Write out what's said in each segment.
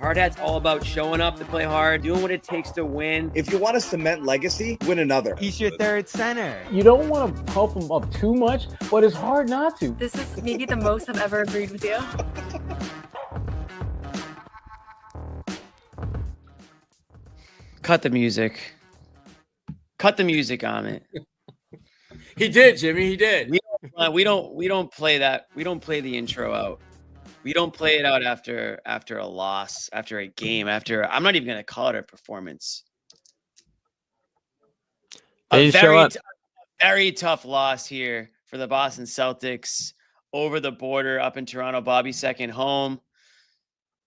Hard Hat's all about showing up to play hard, doing what it takes to win. If you want to cement legacy, win another. He's your third center. You don't want to pump him up too much, but it's hard not to. This is maybe the most I've ever agreed with you. Cut the music. Cut the music on it. He did, Jimmy. He did. We don't play that. We don't play the intro out. We don't play it out after a loss, after a game, I'm not even going to call it a performance. A very tough loss here for the Boston Celtics over the border up in Toronto. Bobby's second home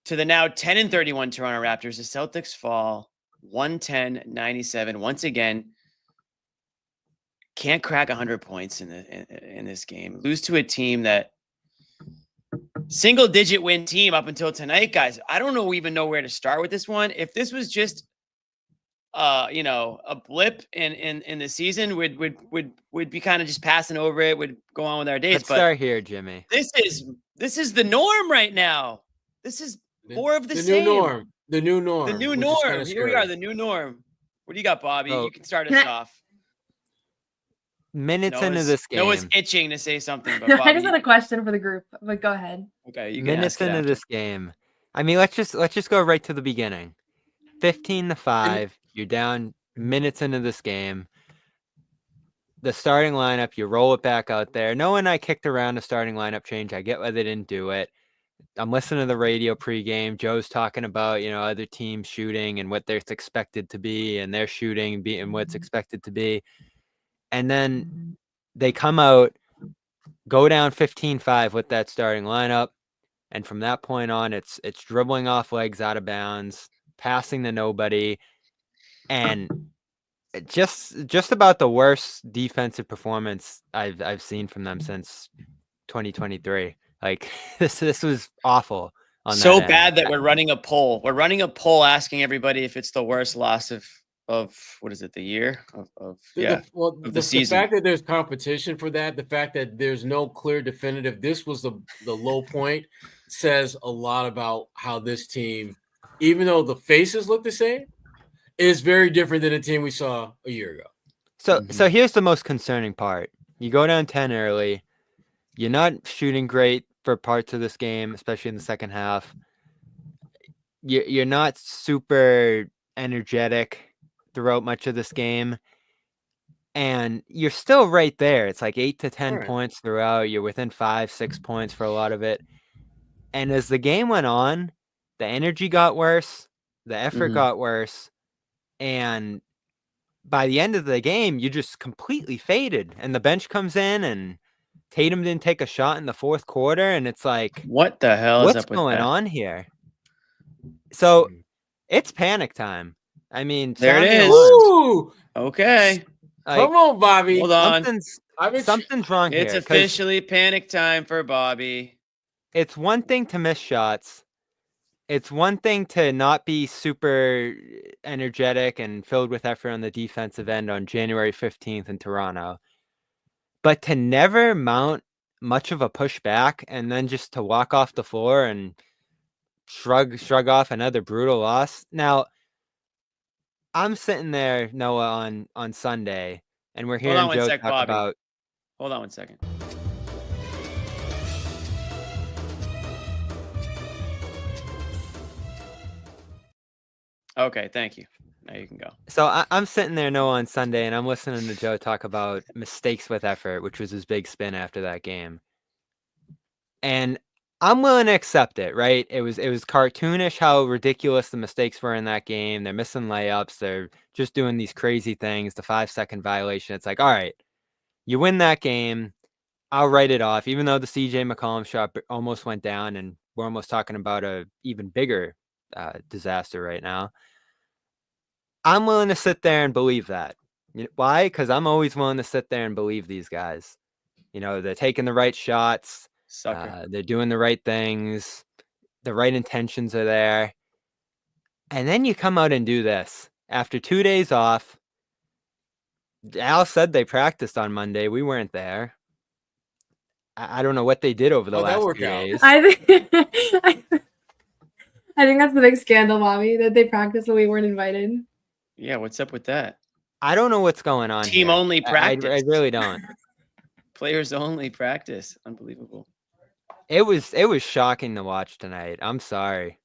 to the now 10-31 Toronto Raptors. The Celtics fall 110-97. Once again, can't crack 100 points in this game. Lose to a team that single-digit win team up until tonight, guys. I don't even know where to start with this one. If this was just a blip in the season, would be kind of just passing over it, would go on with our days. Let's start here, Jimmy. This is the norm right now. This is more of the same. The new norm. Here we are, the new norm. What do you got, Bobby? You can start us off. Minutes into this game. Noah's itching to say something. But I just had a question for the group, but go ahead. Okay, you can minutes into this game. I mean, let's just go right to the beginning. 15-5. You're down minutes into this game. The starting lineup, you roll it back out there. Noah and I kicked around the starting lineup change. I get why they didn't do it. I'm listening to the radio pregame. Joe's talking about, other teams shooting and what they're expected to be, and their shooting being what's expected to be. And then they come out, go down 15-5 with that starting lineup. And from that point on, it's dribbling off legs out of bounds, passing to nobody. And just about the worst defensive performance I've seen from them since 2023. Like this was awful. So bad that we're running a poll. We're running a poll asking everybody if it's the worst loss of what is it, the year of the season. The fact that there's competition for that, the fact that there's no clear definitive, this was the low point, says a lot about how this team, even though the faces look the same, is very different than the team we saw a year ago. So here's the most concerning part. You go down 10 early. You're not shooting great for parts of this game, especially in the second half. You're not super energetic throughout much of this game, and you're still right there. It's like 8 to 10 points throughout. You're within 5-6 points for a lot of it. And as the game went on, the energy got worse, the effort got worse, and by the end of the game, you just completely faded. And the bench comes in, and Tatum didn't take a shot in the fourth quarter, and it's like, what the hell is what's going on here? So it's panic time. I mean, there it is. Ooh, okay. Come on, Bobby. Hold on. Something's wrong here. It's officially panic time for Bobby. It's one thing to miss shots. It's one thing to not be super energetic and filled with effort on the defensive end on January 15th in Toronto. But to never mount much of a pushback and then just to walk off the floor and shrug off another brutal loss. Now, I'm sitting there, Noah, on Sunday, and we're hearing Joe talk about. Hold on one second. Okay, thank you. Now you can go. So I'm sitting there, Noah, on Sunday, and I'm listening to Joe talk about mistakes with effort, which was his big spin after that game. And I'm willing to accept it, right? It was cartoonish how ridiculous the mistakes were in that game. They're missing layups. They're just doing these crazy things. The 5-second violation. It's like, all right, you win that game. I'll write it off, even though the CJ McCollum shot almost went down, and we're almost talking about a even bigger disaster right now. I'm willing to sit there and believe that. Why? Because I'm always willing to sit there and believe these guys. They're taking the right shots. They're doing the right things. The right intentions are there. And then you come out and do this. After 2 days off, Al said they practiced on Monday. We weren't there. I don't know what they did over the last 2 days. I I think that's the big scandal, Bobby, that they practiced when we weren't invited. Yeah, what's up with that? I don't know what's going on. Team here. only practice. I really don't. Players only practice. Unbelievable. It was shocking to watch tonight. I'm sorry.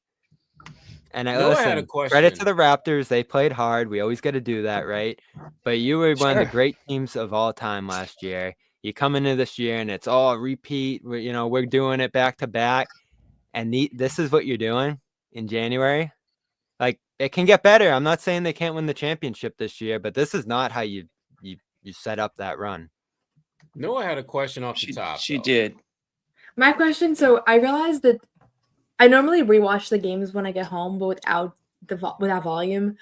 And I Noah had a listen, credit to question. the Raptors. They played hard. We always got to do that, right? But you were one of the great teams of all time last year. You come into this year and it's all repeat. We're doing it back to back. And this is what you're doing in January. Like, it can get better. I'm not saying they can't win the championship this year, but this is not how you set up that run. Noah had a question off the top. She did. My question, so I realized that I normally rewatch the games when I get home, but without volume.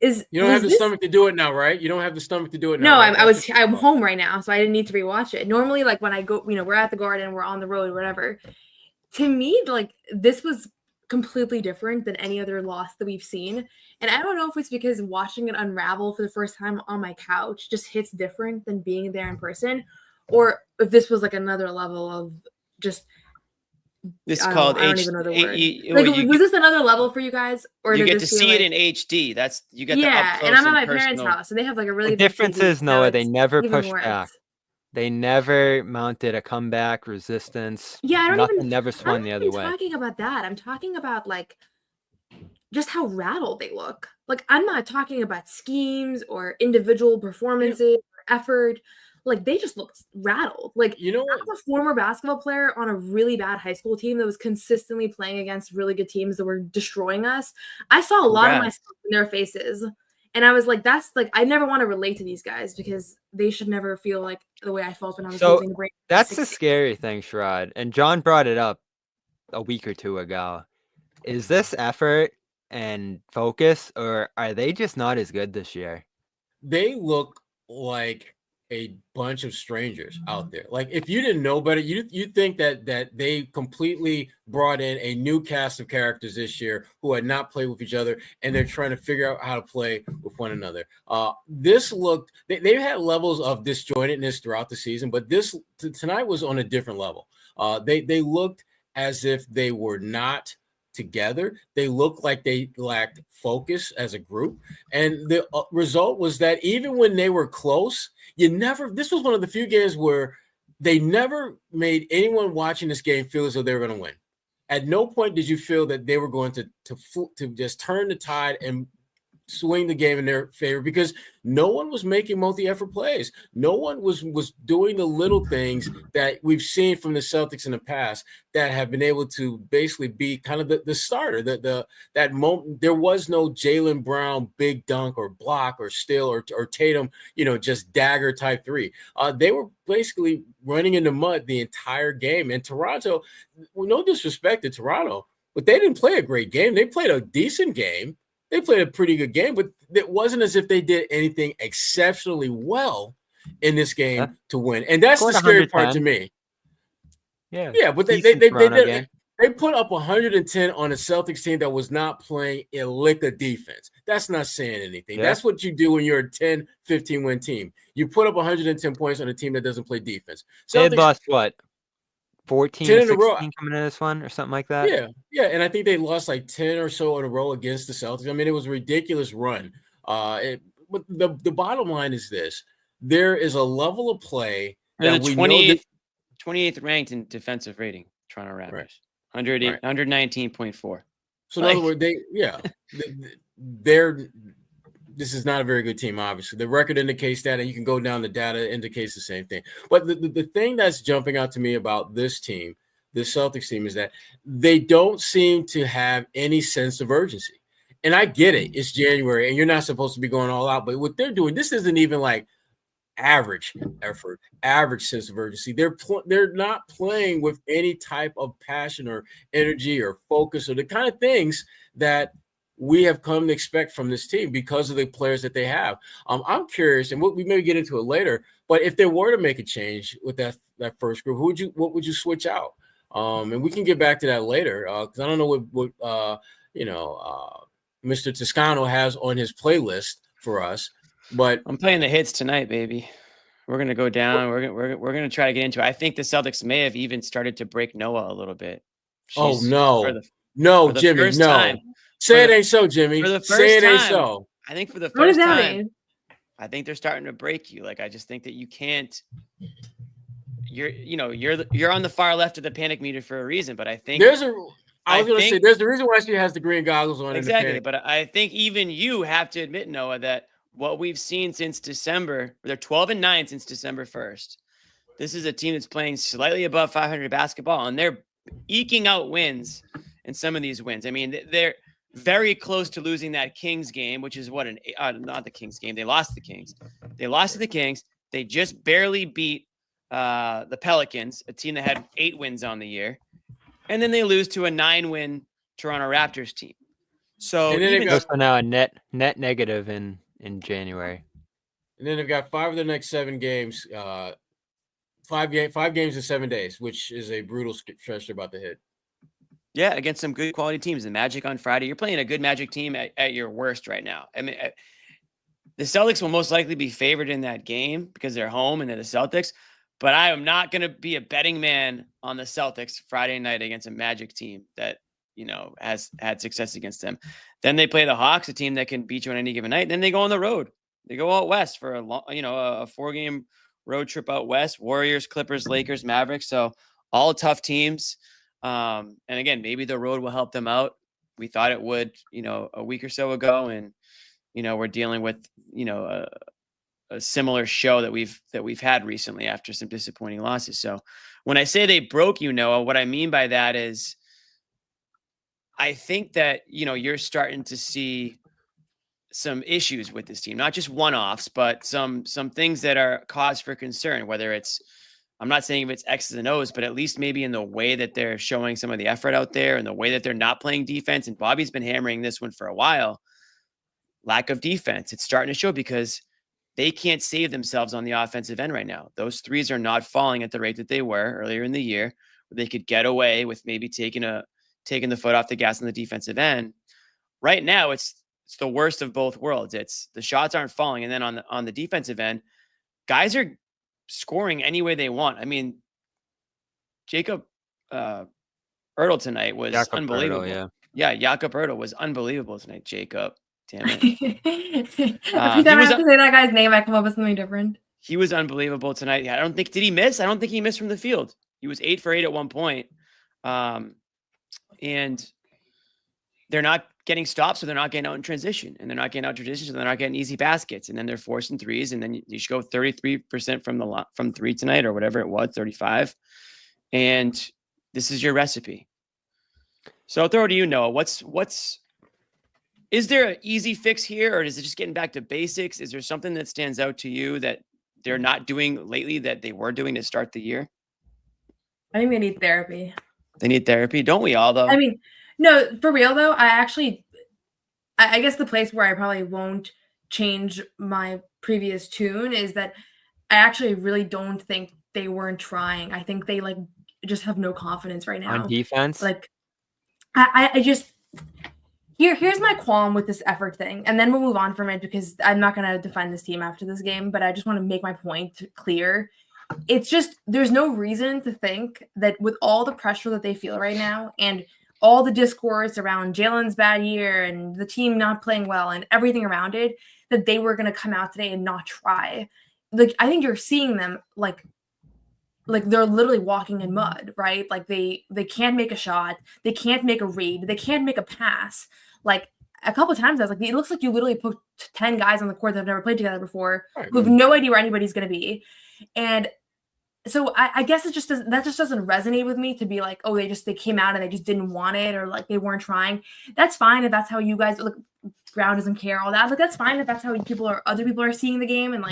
You don't have the stomach to do it now, right? You don't have the stomach to do it now. No, right? I'm home right now, so I didn't need to rewatch it. Normally, like when I go, we're at the Garden, we're on the road, whatever. To me, like this was completely different than any other loss that we've seen. And I don't know if it's because watching it unravel for the first time on my couch just hits different than being there in person, or if this was like another level of just. This is called I don't even know the word. Was this another level for you guys, or you did get this to see feel it in HD? That's you get yeah, the up and I'm close at my personal. parents' house, so they have like a really The big difference TV, is, Noah, so they it's never even pushed worse. back. They never mounted a comeback resistance. Yeah, Nothing never swung the other way. I'm not talking about that. I'm talking about like just how rattled they look. Like I'm not talking about schemes or individual performances or effort. Like they just looked rattled. Like You know what? I'm a former basketball player on a really bad high school team that was consistently playing against really good teams that were destroying us. I saw a lot of myself in their faces. And I was like, that's like, I never want to relate to these guys because they should never feel like the way I felt when I was losing the break. That's the scary thing, Sherrod. And John brought it up a week or two ago. Is this effort and focus, or are they just not as good this year? They look like a bunch of strangers out there. Like if you didn't know better, you think that they completely brought in a new cast of characters this year who had not played with each other, and they're trying to figure out how to play with one another. This looked they've had levels of disjointedness throughout the season, but this tonight was on a different level. They looked as if they were not together. They looked like they lacked focus as a group, and the result was that even when they were close, this was one of the few games where they never made anyone watching this game feel as though they were going to win. At no point did you feel that they were going to just turn the tide and swing the game in their favor, because no one was making multi-effort plays. No one was doing the little things that we've seen from the Celtics in the past that have been able to basically be kind of the starter. That moment, there was no Jaylen Brown big dunk or block or steal or Tatum, just dagger type three. They were basically running in the mud the entire game. And Toronto, no disrespect to Toronto, but they didn't play a great game. They played a decent game. They played a pretty good game, but it wasn't as if they did anything exceptionally well in this game to win. And that's the scary part to me. Yeah, but they put up 110 on a Celtics team that was not playing a lick of defense. That's not saying anything. Yeah. That's what you do when you're a 10, 15-win team. You put up 110 points on a team that doesn't play defense. Celtics, they lost what? 14 or 16 coming in this one or something like that. Yeah, and I think they lost like 10 or so in a row against the Celtics. I mean, it was a ridiculous run. But the bottom line is this: there is a level of play that we know 28th ranked in defensive rating. Toronto Raptors, 119.4. So in other words, they're. This is not a very good team, obviously. The record indicates that, and you can go down the data, indicates the same thing. But the thing that's jumping out to me about this team, this Celtics team, is that they don't seem to have any sense of urgency. And I get it. It's January, and you're not supposed to be going all out. But what they're doing, this isn't even like average effort, average sense of urgency. They're not playing with any type of passion or energy or focus or the kind of things that we have come to expect from this team because of the players that they have. I'm curious, and we may get into it later, but if they were to make a change with that first group, what would you switch out? And we can get back to that later because I don't know what Mr. Toscano has on his playlist for us. But I'm playing the hits tonight, baby. We're gonna go down. We're gonna try to get into it. I think the Celtics may have even started to break Noah a little bit. Oh no! No, For the Jimmy, first no. time. Say it the- ain't so, Jimmy. For the Say first it ain't time, so. I think for the What does first that time, mean? I think they're starting to break you. Like, I just think that you can't. You're on the far left of the panic meter for a reason, but I think I was going to say there's the reason why she has the green goggles on. exactly. But I think even you have to admit, Noah, that what we've seen since December, they're 12-9 since December 1st. This is a team that's playing slightly above 500 basketball, and they're eking out wins in some of these wins. I mean, they're very close to losing that Kings game, which is what not the Kings game. They lost to the Kings. They lost to the Kings. They just barely beat the Pelicans, a team that had 8 wins on the year. And then they lose to a 9-win Toronto Raptors team. So even now a net negative in January. And then they've got 5 of their next 7 games. 5 games in 7 days, which is a brutal stretch they're about to hit. Yeah, against some good quality teams. The Magic on Friday. You're playing a good Magic team at your worst right now. I mean, the Celtics will most likely be favored in that game because they're home and they're the Celtics. But I am not going to be a betting man on the Celtics Friday night against a Magic team that, has had success against them. Then they play the Hawks, a team that can beat you on any given night. Then they go on the road. They go out west for a 4-game road trip out west. Warriors, Clippers, Lakers, Mavericks. So all tough teams. And again, maybe the road will help them out. We thought it would, a week or so ago. And, we're dealing with, a similar show that we've had recently after some disappointing losses. So when I say they broke you, Noah, what I mean by that is I think that, you're starting to see some issues with this team, not just one-offs, but some things that are cause for concern, whether it's, I'm not saying if it's X's and O's, but at least maybe in the way that they're showing some of the effort out there and the way that they're not playing defense. And Bobby's been hammering this one for a while. Lack of defense. It's starting to show because they can't save themselves on the offensive end right now. Those threes are not falling at the rate that they were earlier in the year, where they could get away with maybe taking the foot off the gas on the defensive end. Right now, it's the worst of both worlds. It's the shots aren't falling, and then on the defensive end, guys are scoring any way they want. I mean, Jakob Ertl tonight was unbelievable. Jakob Ertl was unbelievable tonight. Jacob. Damn it. Every time I have to say that guy's name, I come up with something different. He was unbelievable tonight. Did he miss? I don't think he missed from the field. He was 8 for 8 at one point. And they're not getting stops, so they're not getting out in transition. And they're not getting out in transition, so they're not getting easy baskets. And then they're forcing threes. And then you should go 33% from 3 tonight or whatever it was, 35. And this is your recipe. So I'll throw it to you, Noah. Is there an easy fix here, or is it just getting back to basics? Is there something that stands out to you that they're not doing lately that they were doing to start the year? I think they need therapy. They need therapy. Don't we all, though? I mean, no, for real, though, I guess the place where I probably won't change my previous tune is that I actually really don't think they weren't trying. I think they, just have no confidence right now. On defense? I just... Here's my qualm with this effort thing, and then we'll move on from it because I'm not going to defend this team after this game, but I just want to make my point clear. It's just there's no reason to think that with all the pressure that they feel right now and all the discourse around Jalen's bad year and the team not playing well and everything around it, that they were going to come out today and not try. I think you're seeing them like they're literally walking in mud, right? They can't make a shot. They can't make a read. They can't make a pass. A couple of times I was like, it looks like you literally put 10 guys on the court that have never played together before, who have no idea where anybody's going to be. And so I guess that just doesn't resonate with me to be like, oh, they came out and they just didn't want it, or they weren't trying. That's fine if that's how you guys look. Brown doesn't care, all that. That's fine if that's how other people are seeing the game, and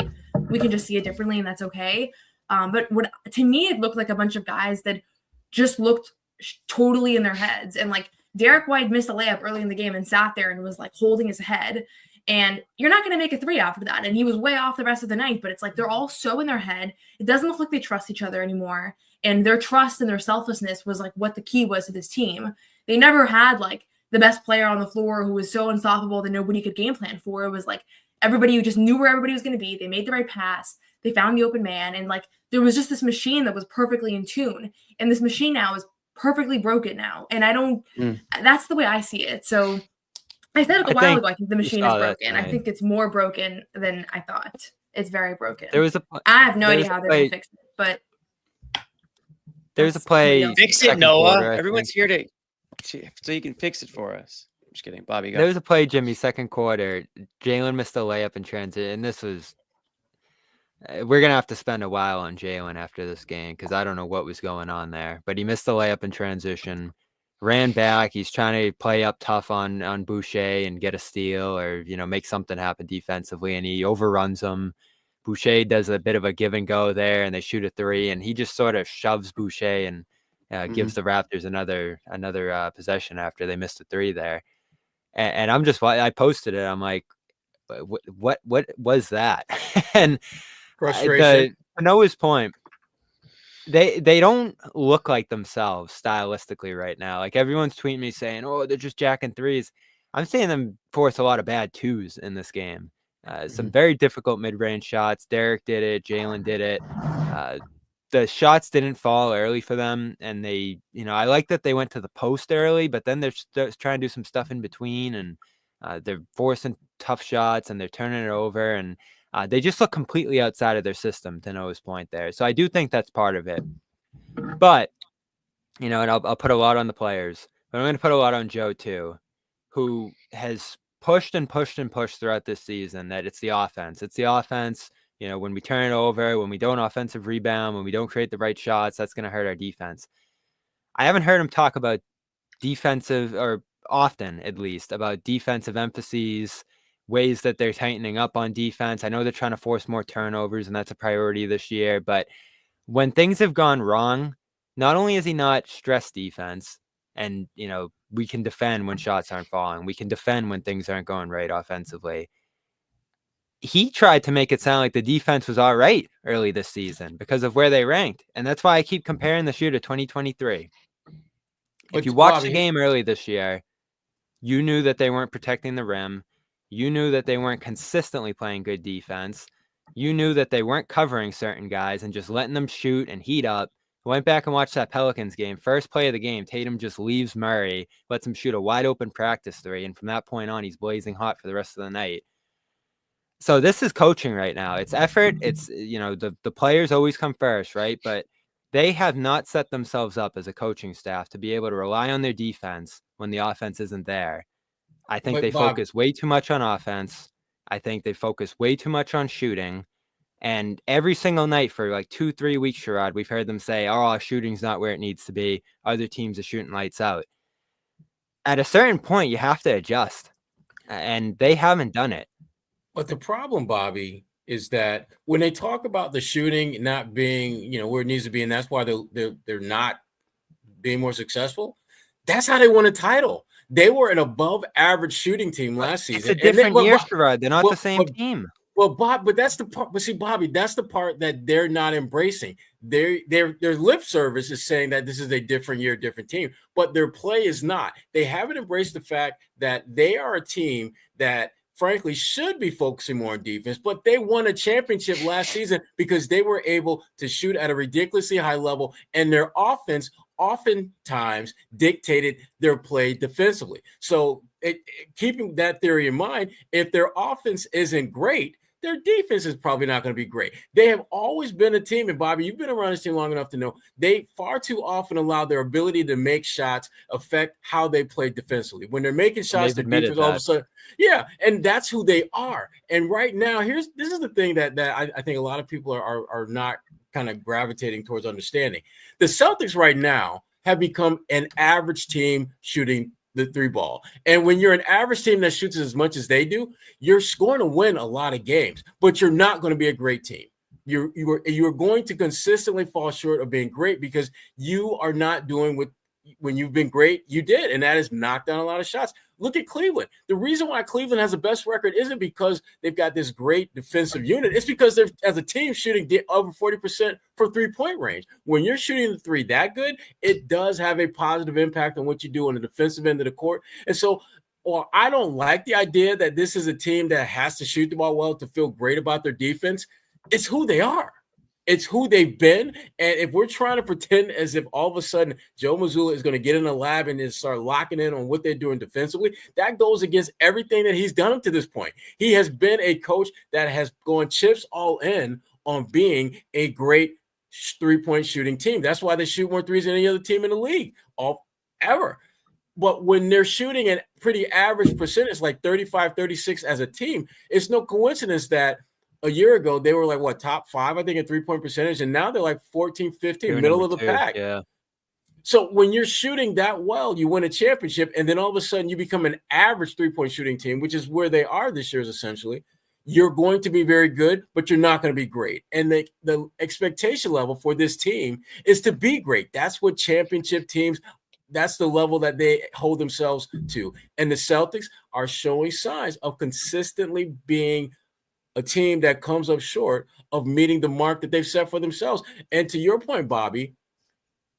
we can just see it differently, and that's okay. But to me, it looked like a bunch of guys that just looked totally in their heads. And Derek White missed a layup early in the game and sat there and was holding his head. And you're not going to make a 3 after that. And he was way off the rest of the night. But it's they're all so in their head. It doesn't look like they trust each other anymore. And their trust and their selflessness was what the key was to this team. They never had the best player on the floor who was so unstoppable that nobody could game plan for. It was everybody who just knew where everybody was going to be. They made the right pass. They found the open man. And there was just this machine that was perfectly in tune. And this machine now is perfectly broken now. And I don't, Mm. that's the way I see it. So I said it a while ago, I think the machine is broken. I think it's more broken than I thought. It's very broken. I have no idea how they're going to fix it, but there's a play. Fix it, Noah. Everyone's here so you can fix it for us. I'm just kidding. Bobby, go. There was a play, Jimmy, second quarter. Jalen missed a layup in transit, and this was we're going to have to spend a while on Jalen after this game because I don't know what was going on there. But he missed a layup in transition, ran back. He's trying to play up tough on Boucher and get a steal or, make something happen defensively, and he overruns him. Boucher does a bit of a give and go there, and they shoot a three, and he just sort of shoves Boucher and gives the Raptors another possession after they missed a three there. And I posted it. I'm like, what was that? And frustration. To Noah's point, they don't look like themselves stylistically right now. Like everyone's tweeting me saying, "Oh, they're just jacking threes." I'm seeing them force a lot of bad twos in this game. Some very difficult mid-range shots. Derek did it. Jalen did it. The shots didn't fall early for them, and they, I like that they went to the post early, but then they're trying to do some stuff in between, and they're forcing tough shots, and they're turning it over, and they just look completely outside of their system, to Noah's point there. So I do think that's part of it. But, and I'll put a lot on the players, but I'm going to put a lot on Joe too, who has pushed and pushed and pushed throughout this season that it's the offense. It's the offense. When we turn it over, when we don't offensive rebound, when we don't create the right shots, that's going to hurt our defense. I haven't heard him talk about defensive, or often at least, about defensive emphases, ways that they're tightening up on defense. I know they're trying to force more turnovers, and that's a priority this year. But when things have gone wrong, not only is he not stressed defense, and, we can defend when shots aren't falling. We can defend when things aren't going right offensively. He tried to make it sound like the defense was all right early this season because of where they ranked. And that's why I keep comparing this year to 2023. If you watched the game early this year, you knew that they weren't protecting the rim. You knew that they weren't consistently playing good defense. You knew that they weren't covering certain guys and just letting them shoot and heat up. I went back and watched that Pelicans game. First play of the game, Tatum just leaves Murray, lets him shoot a wide open practice three. And from that point on, he's blazing hot for the rest of the night. So this is coaching right now. It's effort. It's, the players always come first, right? But they have not set themselves up as a coaching staff to be able to rely on their defense when the offense isn't there. I think they focus way too much on offense. I think they focus way too much on shooting. And every single night for like 2-3 weeks, Sherrod, we've heard them say, "Oh, our shooting's not where it needs to be. Other teams are shooting lights out." At a certain point, you have to adjust. And they haven't done it. But the problem, Bobby, is that when they talk about the shooting not being, where it needs to be, and that's why they're not being more successul, that's how they won a title. They were an above-average shooting team last season. It's a different year, Sherrod. They're not the same team. Well, Bob, but that's the part. But see, Bobby, that's the part that they're not embracing. Their lip service is saying that this is a different year, different team, but their play is not. They haven't embraced the fact that they are a team that, frankly, should be focusing more on defense, but they won a championship last season because they were able to shoot at a ridiculously high level, and their offense oftentimes dictated their play defensively. So keeping that theory in mind, if their offense isn't great, their defense is probably not going to be great. They have always been a team, and Bobby, you've been around this team long enough to know they far too often allow their ability to make shots affect how they play defensively. When they're making shots, the defense all of a sudden, and that's who they are. And right now, this is the thing that I think a lot of people are not kind of gravitating towards understanding. The Celtics right now have become an average team shooting the three ball. And when you're an average team that shoots as much as they do, you're going to win a lot of games, but you're not going to be a great team. You're going to consistently fall short of being great because you are not doing what when you've been great, you did, and that is knock down a lot of shots. Look at Cleveland. The reason why Cleveland has the best record isn't because they've got this great defensive unit. It's because they're, as a team, shooting over 40% for three-point range. When you're shooting the three that good, it does have a positive impact on what you do on the defensive end of the court. And so, I don't like the idea that this is a team that has to shoot the ball well to feel great about their defense. It's who they are. It's who they've been. And if we're trying to pretend as if all of a sudden Joe Mazzulla is going to get in the lab and just start locking in on what they're doing defensively, that goes against everything that he's done up to this point. He has been a coach that has gone chips all in on being a great three-point shooting team. That's why they shoot more threes than any other team in the league ever. But when they're shooting at pretty average percentage, like 35, 36 as a team, it's no coincidence that a year ago they were like, top 5, I think, in three-point percentage, and now they're like 14, 15, middle of the pack. Yeah. So when you're shooting that well, you win a championship, and then all of a sudden you become an average three-point shooting team, which is where they are this year essentially. You're going to be very good, but you're not going to be great. And the expectation level for this team is to be great. That's what championship teams, that's the level that they hold themselves to. And the Celtics are showing signs of consistently being a team that comes up short of meeting the mark that they've set for themselves. And to your point, Bobby,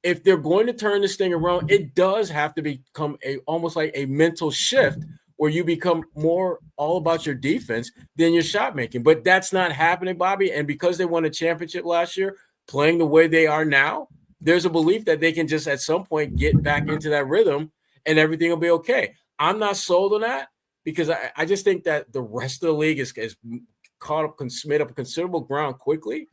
if they're going to turn this thing around, it does have to become almost like a mental shift where you become more all about your defense than your shot making. But that's not happening, Bobby. And because they won a championship last year, playing the way they are now, there's a belief that they can just at some point get back into that rhythm and everything will be okay. I'm not sold on that because I just think that the rest of the league is caught up, made up considerable ground quickly.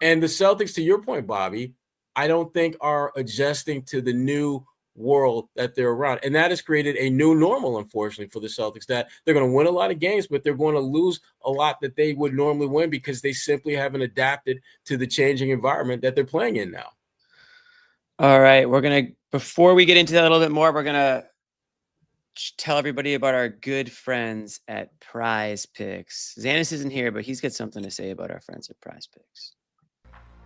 And the Celtics, to your point, Bobby, I don't think are adjusting to the new world that they're around. And that has created a new normal, unfortunately, for the Celtics, that they're going to win a lot of games, but they're going to lose a lot that they would normally win because they simply haven't adapted to the changing environment that they're playing in now. All right. Before we get into that a little bit more, we're going to tell everybody about our good friends at Prize Picks. Xanis isn't here, but he's got something to say about our friends at Prize Picks.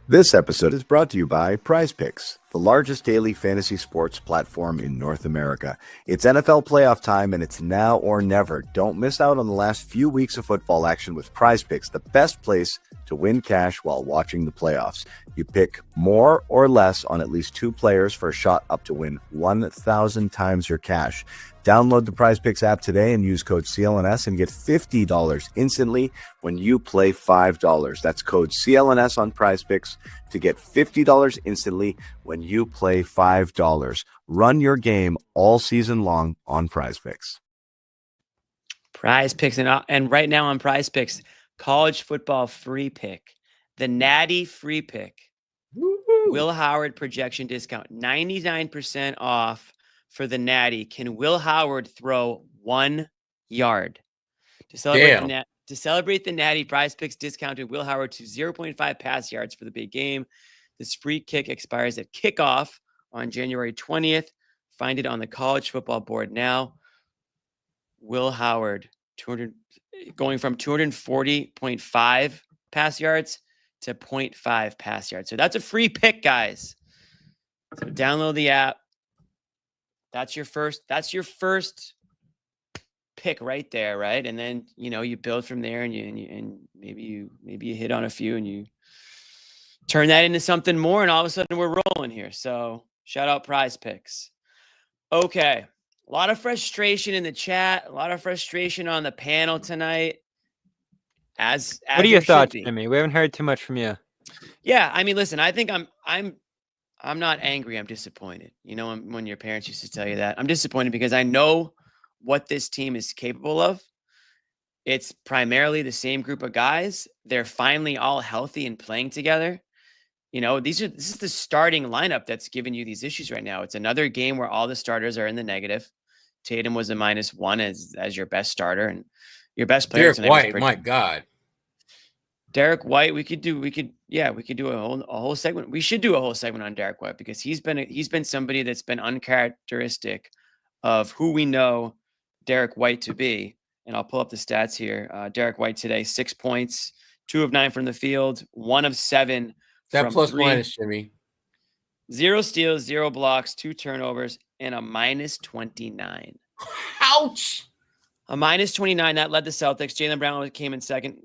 This episode is brought to you by Prize Picks, the largest daily fantasy sports platform in North America. It's NFL playoff time, and it's now or never. Don't miss out on the last few weeks of football action with Prize Picks, the best place to win cash while watching the playoffs. You pick more or less on at least 2 players for a shot up to win 1,000 times your cash. Download the Prize Picks app today and use code CLNS and get $50 instantly when you play $5. That's code CLNS on Prize Picks to get $50 instantly when you play $5. Run your game all season long on Prize Picks. Prize Picks, and right now on Prize Picks, college football free pick, the Natty free pick. Woo-hoo. Will Howard projection discount, 99% off for the Natty. Can Will Howard throw 1 yard? To celebrate the Natty, Prize Picks discounted Will Howard to 0.5 pass yards for the big game. This free kick expires at kickoff on January 20th. Find it on the college football board now. Will Howard, going from 240.5 pass yards to 0.5 pass yards. So that's a free pick, guys. So download the app. That's your first pick right there, right? And then you build from there, and maybe you hit on a few, and you turn that into something more, and all of a sudden we're rolling here. So shout out Prize Picks. Okay, a lot of frustration in the chat, a lot of frustration on the panel tonight. As what are your thoughts, Jimmy? We haven't heard too much from you. Yeah, I mean, listen, I think I'm not angry. I'm disappointed. When your parents used to tell you that, I'm disappointed because I know what this team is capable of. It's primarily the same group of guys. They're finally all healthy and playing together. This is the starting lineup that's giving you these issues right now. It's another game where all the starters are in the negative. Tatum was a -1 as your best starter, and your best player. Derek White, my God. Derek White, we could do a whole segment. We should do a whole segment on Derek White because he's been somebody that's been uncharacteristic of who we know Derek White to be. And I'll pull up the stats here. Derek White today, 6 points, 2 of 9 from the field, 1 of 7 that from plus 3. minus, Jimmy. 0 steals, 0 blocks, 2 turnovers, and a -29. Ouch! A -29 that led the Celtics. Jaylen Brown came in second.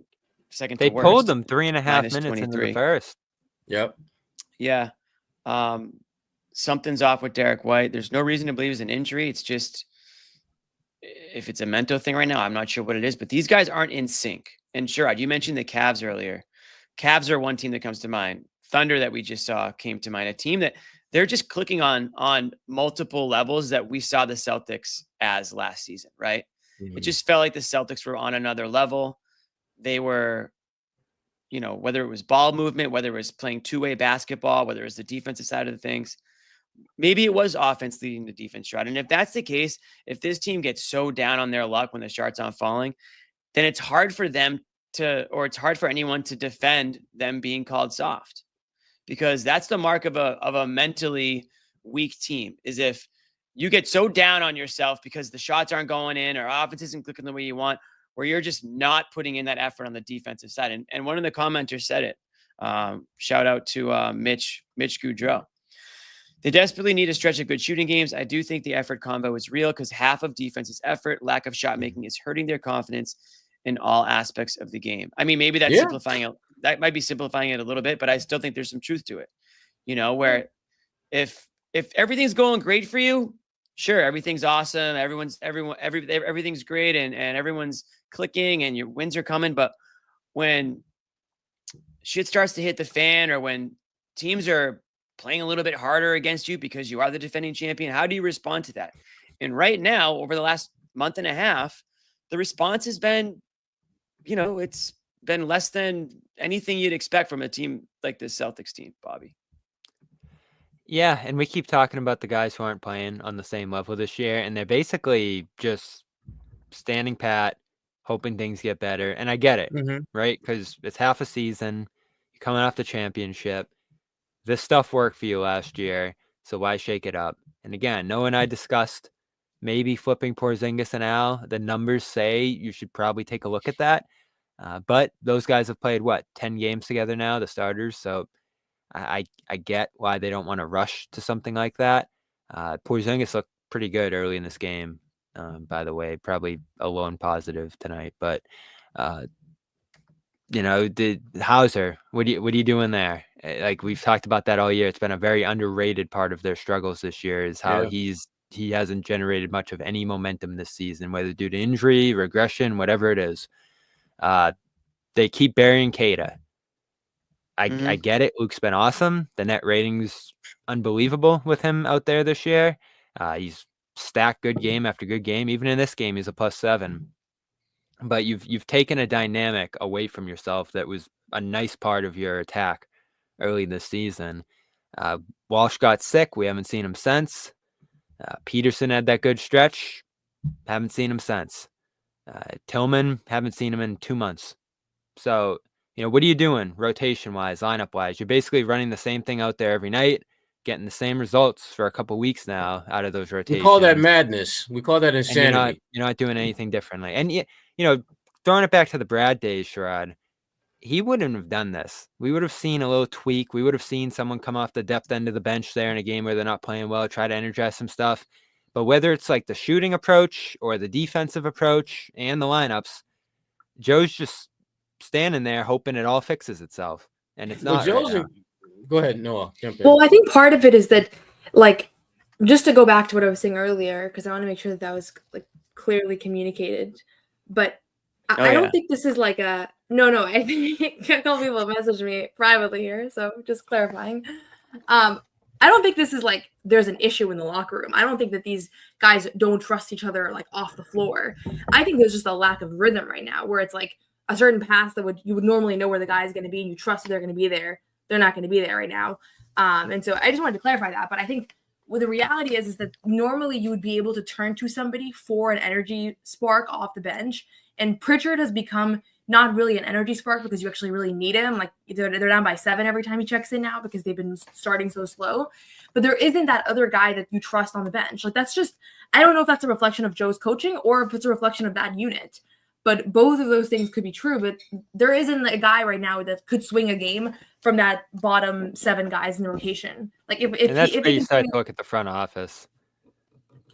They to worst, pulled them 3.5 minutes 23. into the first. Yep. Yeah. Something's off with Derek White. There's no reason to believe it's an injury. It's just, if it's a mental thing right now, I'm not sure what it is, but these guys aren't in sync. And Sherrod, you mentioned the Cavs earlier. Cavs are one team that comes to mind. Thunder that we just saw came to mind. A team that they're just clicking on multiple levels that we saw the Celtics as last season, right? It just felt like the Celtics were on another level. They were, whether it was ball movement, whether it was playing two-way basketball, whether it was the defensive side of the things, maybe it was offense leading the defense, Sherrod. And if that's the case, if this team gets so down on their luck when the shots aren't falling, then it's hard for them it's hard for anyone to defend them being called soft, because that's the mark of a mentally weak team, is if you get so down on yourself because the shots aren't going in or offense isn't clicking the way you want, where you're just not putting in that effort on the defensive side. And one of the commenters said it. Shout out to Mitch Goudreau. They desperately need to stretch of good shooting games. I do think the effort combo is real because half of defense's effort, lack of shot making, is hurting their confidence in all aspects of the game. I mean, maybe that's simplifying it. That might be simplifying it a little bit, but I still think there's some truth to it. Where if everything's going great for you, sure, everything's awesome. Everything's great and everyone's clicking and your wins are coming. But when shit starts to hit the fan, or when teams are playing a little bit harder against you because you are the defending champion, how do you respond to that? And right now, over the last month and a half, the response has been, it's been less than anything you'd expect from a team like this Celtics team, Bobby. Yeah, and we keep talking about the guys who aren't playing on the same level this year, and they're basically just standing pat, hoping things get better. And I get it, right? Because it's half a season. You're coming off the championship. This stuff worked for you last year, so why shake it up? And again, Noah and I discussed maybe flipping Porzingis and Al. The numbers say you should probably take a look at that. But those guys have played, 10 games together now, the starters. So I get why they don't want to rush to something like that. Porzingis looked pretty good early in this game, by the way, probably a lone positive tonight. But, Hauser, what are you doing there? Like we've talked about that all year. It's been a very underrated part of their struggles this year, is how he hasn't generated much of any momentum this season, whether due to injury, regression, whatever it is. They keep burying Keita. I get it. Luke's been awesome. The net rating's unbelievable with him out there this year. He's stacked good game after good game. Even in this game, he's a +7. But you've taken a dynamic away from yourself that was a nice part of your attack early this season. Walsh got sick. We haven't seen him since. Peterson had that good stretch. Haven't seen him since. Tillman, haven't seen him in 2 months. So, what are you doing rotation-wise, lineup-wise? You're basically running the same thing out there every night, getting the same results for a couple weeks now out of those rotations. We call that madness. We call that insanity. You're not doing anything differently. And, throwing it back to the Brad days, Sherrod, he wouldn't have done this. We would have seen a little tweak. We would have seen someone come off the depth end of the bench there in a game where they're not playing well, try to energize some stuff. But whether it's like the shooting approach or the defensive approach and the lineups, Joe's just standing there hoping it all fixes itself. And it's not. Go ahead, Noah. Jump in. Well, I think part of it is that, just to go back to what I was saying earlier, because I want to make sure that was clearly communicated. But I don't think this is no. I think a couple people have messaged me privately here, so just clarifying. I don't think this is there's an issue in the locker room. I don't think that these guys don't trust each other off the floor. I think there's just a lack of rhythm right now, where it's a certain pass that you would normally know where the guy is going to be and you trust that they're going to be there. They're not going to be there right now. And so I just wanted to clarify that. But I think what the reality is that normally you would be able to turn to somebody for an energy spark off the bench. And Pritchard has become not really an energy spark because you actually really need him. They're down by 7 every time he checks in now because they've been starting so slow. But there isn't that other guy that you trust on the bench. That's just, I don't know if that's a reflection of Joe's coaching or if it's a reflection of that unit. But both of those things could be true. But there isn't a guy right now that could swing a game from that bottom 7 guys in the rotation. And that's where you start to look at the front office.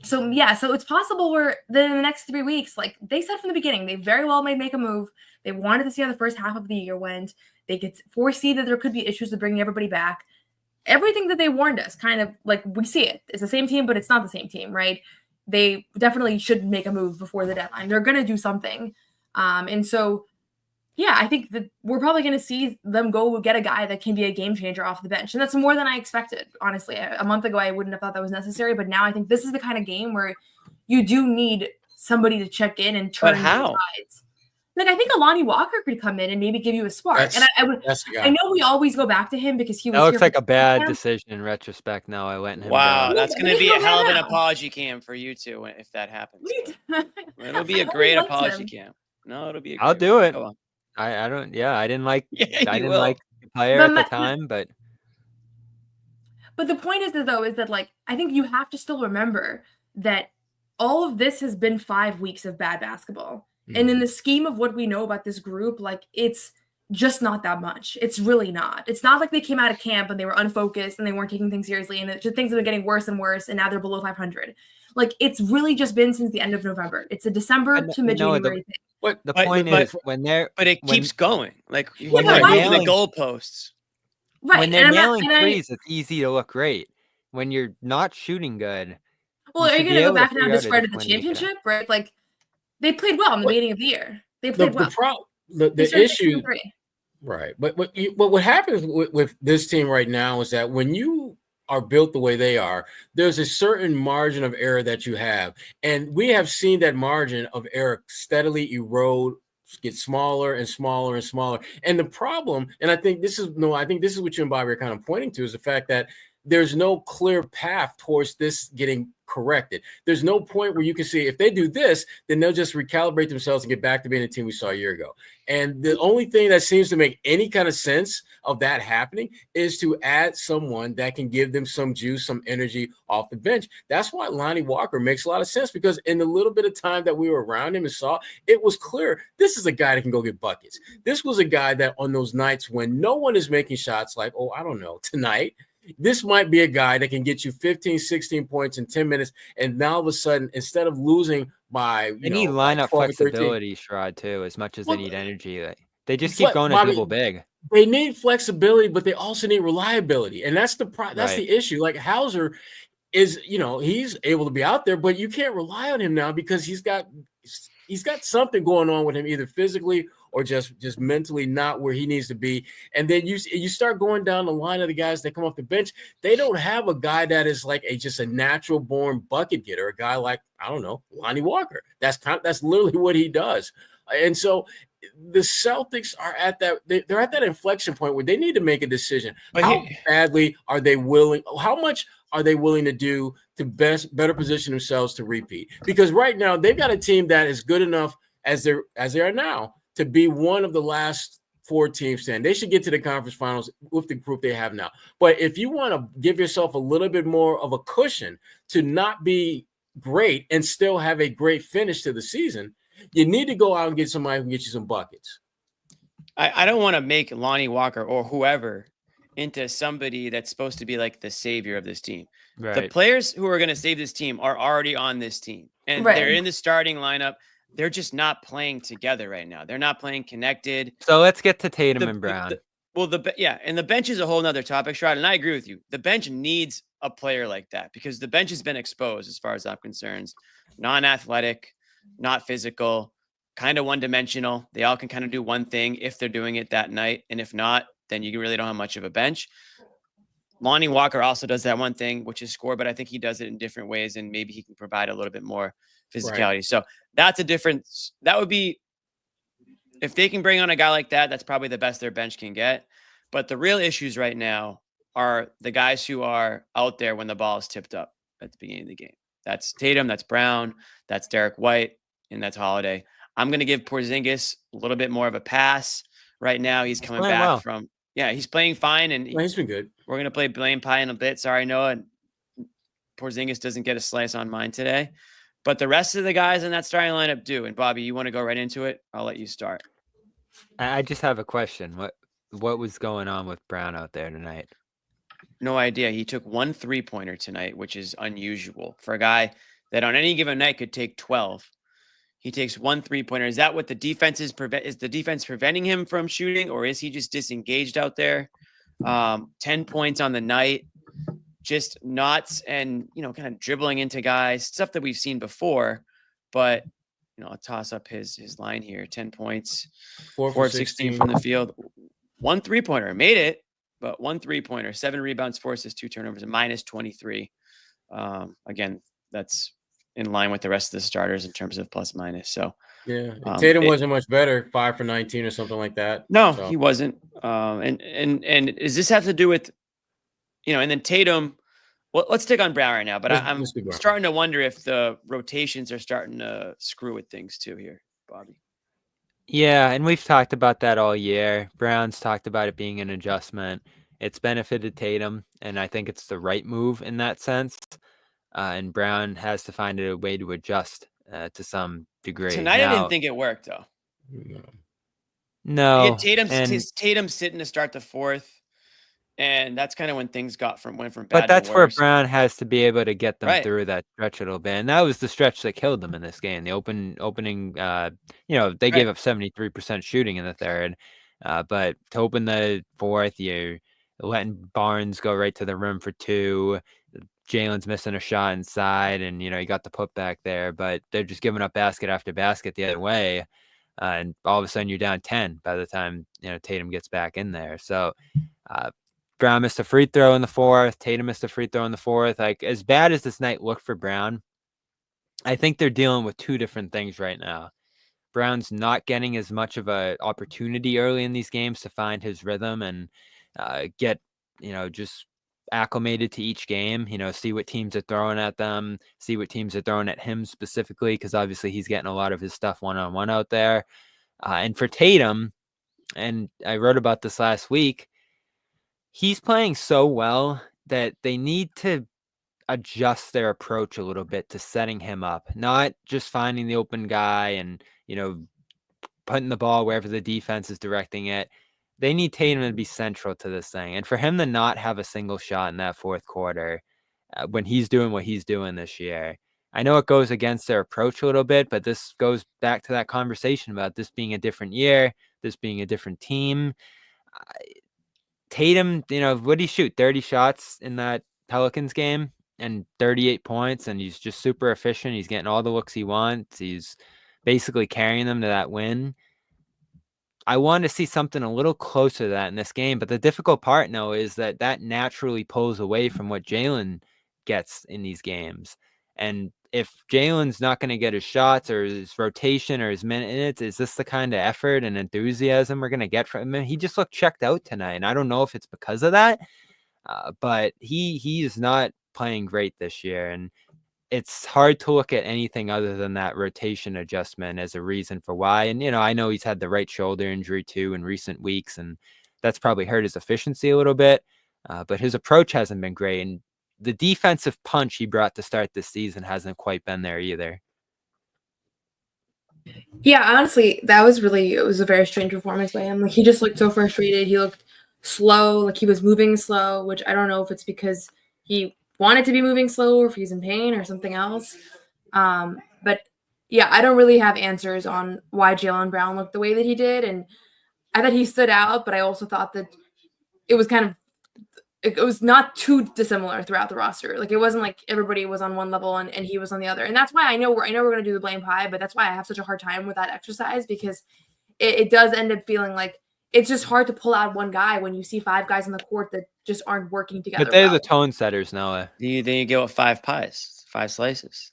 So it's possible where then in the next 3 weeks, they said from the beginning, they very well may make a move. They wanted to see how the first half of the year went. They could foresee that there could be issues with bringing everybody back. Everything that they warned us, kind of we see it. It's the same team, but it's not the same team, right? They definitely should make a move before the deadline. They're going to do something. And so, Yeah, I think that we're probably going to see them go get a guy that can be a game changer off the bench. And that's more than I expected, honestly. A month ago, I wouldn't have thought that was necessary. But now I think this is the kind of game where you do need somebody to check in and turn But how? tides. Like, I think Alani Walker could come in and maybe give you a spark. I know we always go back to him because he was That looks here like a bad decision in retrospect. Now I went him Wow, down. that's going to be a hell of an apology cam for you two if that happens. It'll be a great apology cam. No, it'll be. I'll do it. Go on. I don't. Yeah, I didn't like. Yeah, I didn't will. like the player at the time, but the point is that like I think you have to still remember that all of this has been 5 weeks of bad basketball. And in the scheme of what we know about this group, like it's just not that much. It's really not. It's not like they came out of camp and they were unfocused and they weren't taking things seriously and things have been getting worse and worse and now they're below 500. Like it's really just been since the end of November. It's a December to mid-January thing. But the point is when they're keeps going. Like when they're they're moving the goalposts. Right. When they're nailing threes, it's easy to look great. When you're not shooting good. Well, are you going to go back down to spread of the championship, right? Like they played well in the beginning of the year. They played well. The issue, right? But what happens with this team right now is that when you are built the way they are, there's a certain margin of error that you have, and we have seen that margin of error steadily erode, get smaller and smaller and smaller. And the problem, and I think this is what you and Bobby are kind of pointing to, is the fact that there's no clear path towards this getting corrected. There's no point where you can see if they do this, then they'll just recalibrate themselves and get back to being the team we saw a year ago. And the only thing that seems to make any kind of sense of that happening is to add someone that can give them some juice, some energy off the bench. That's why Lonnie Walker makes a lot of sense, because in the little bit of time that we were around him and saw, it was clear this is a guy that can go get buckets. This was a guy that on those nights when no one is making shots, like, oh, I don't know, tonight, this might be a guy that can get you 15, 16 points in 10 minutes. And now all of a sudden, instead of losing by, they need lineup flexibility, Sherrod, too, as much as they need energy. They just keep going to double big. They need flexibility, but they also need reliability. And that's the issue. Like Hauser is, he's able to be out there, but you can't rely on him now because he's got something going on with him, either physically or just mentally not where he needs to be. And then you start going down the line of the guys that come off the bench. They don't have a guy that is like just a natural born bucket getter, a guy like, I don't know, Lonnie Walker. That's literally what he does. And so the Celtics are at they're at that inflection point where they need to make a decision. How badly are they willing? How much are they willing to do to better position themselves to repeat? Because right now they've got a team that is good enough as they are now to be one of the last 4 teams stand. They should get to the conference finals with the group they have now. But if you want to give yourself a little bit more of a cushion to not be great and still have a great finish to the season, you need to go out and get somebody who can get you some buckets. I don't want to make Lonnie Walker or whoever into somebody that's supposed to be like the savior of this team. Right. The players who are going to save this team are already on this team, and they're in the starting lineup. They're just not playing together right now. They're not playing connected. So let's get to Tatum and Brown. And the bench is a whole nother topic, Sherrod, and I agree with you. The bench needs a player like that because the bench has been exposed as far as I'm concerned. Non-athletic, not physical, kind of one-dimensional. They all can kind of do one thing if they're doing it that night. And if not, then you really don't have much of a bench. Lonnie Walker also does that one thing, which is score, but I think he does it in different ways, and maybe he can provide a little bit more physicality. Right. So that's a difference. That would be, if they can bring on a guy like that, that's probably the best their bench can get. But the real issues right now are the guys who are out there when the ball is tipped up at the beginning of the game. That's Tatum, that's Brown, that's Derek White, and that's Holiday. I'm going to give Porzingis a little bit more of a pass right now. He's coming back from, he's playing fine. And he's been good. We're going to play blame pie in a bit. Sorry, Noah. Porzingis doesn't get a slice on mine today. But the rest of the guys in that starting lineup do. And Bobby, you want to go right into it? I'll let you start. I just have a question. What was going on with Brown out there tonight? No idea. He took 1 3-pointer tonight, which is unusual for a guy that on any given night could take 12. He takes 1 3-pointer. Is that what the defense is? Is the defense preventing him from shooting, or is he just disengaged out there? 10 points on the night, just knots and, kind of dribbling into guys, stuff that we've seen before. But, I'll toss up his line here. 10 points, 4 4 for of 16 from the field, 1 3-pointer, made it, but 1 3-pointer, 7 rebounds, 4 assists, 2 turnovers, and minus 23. Again, that's in line with the rest of the starters in terms of plus minus. So yeah, Tatum wasn't much better, 5 for 19 or something like that. No, so. he wasn't. And does this have to do with, and then Tatum? Well, let's take on Brown right now, but I'm starting to wonder if the rotations are starting to screw with things too here, Bobby. Yeah, and we've talked about that all year. Brown's talked about it being an adjustment. It's benefited Tatum, and I think it's the right move in that sense. And Brown has to find a way to adjust to some degree. Tonight, I didn't think it worked, though. No. Tatum sitting to start the fourth. And that's kind of when things went from bad to worse. But that's where Brown has to be able to get them through that stretch a little bit. And that was the stretch that killed them in this game. The opening, they gave up 73% shooting in the third. But to open the fourth, you're letting Barnes go right to the rim for 2. Jalen's missing a shot inside, and, you got the putback there. But they're just giving up basket after basket the other way. And all of a sudden, you're down 10 by the time, Tatum gets back in there. So, Brown missed a free throw in the fourth. Tatum missed a free throw in the fourth. Like, as bad as this night looked for Brown, I think they're dealing with 2 different things right now. Brown's not getting as much of an opportunity early in these games to find his rhythm and get, just acclimated to each game, see what teams are throwing at them, see what teams are throwing at him specifically, because obviously he's getting a lot of his stuff one-on-one out there. And for Tatum, and I wrote about this last week, he's playing so well that they need to adjust their approach a little bit to setting him up, not just finding the open guy and, putting the ball wherever the defense is directing it. They need Tatum to be central to this thing. And for him to not have a single shot in that fourth quarter when he's doing what he's doing this year, I know it goes against their approach a little bit, but this goes back to that conversation about this being a different year, this being a different team. Tatum, what did he shoot? 30 shots in that Pelicans game and 38 points, and he's just super efficient. He's getting all the looks he wants. He's basically carrying them to that win. I want to see something a little closer to that in this game, but the difficult part, Noah, is that naturally pulls away from what Jalen gets in these games. And if Jalen's not going to get his shots or his rotation or his minutes, is this the kind of effort and enthusiasm we're going to get from him? He just looked checked out tonight, and I don't know if it's because of that, but he is not playing great this year, and it's hard to look at anything other than that rotation adjustment as a reason for why. And, I know he's had the right shoulder injury too in recent weeks, and that's probably hurt his efficiency a little bit, but his approach hasn't been great. And the defensive punch he brought to start this season hasn't quite been there either. Yeah, honestly, it was a very strange performance by him. Like, he just looked so frustrated. He looked slow, like he was moving slow, which I don't know if it's because he wanted to be moving slow or if he's in pain or something else. But yeah, I don't really have answers on why Jaylen Brown looked the way that he did. And I thought he stood out, but I also thought that it was not too dissimilar throughout the roster. Like, it wasn't like everybody was on one level and he was on the other. And that's why I know we're going to do the blame pie, but that's why I have such a hard time with that exercise, because it does end up feeling like it's just hard to pull out one guy when you see 5 guys on the court that just aren't working together. But they're the tone setters, Noah. Then you get with 5 pies, 5 slices.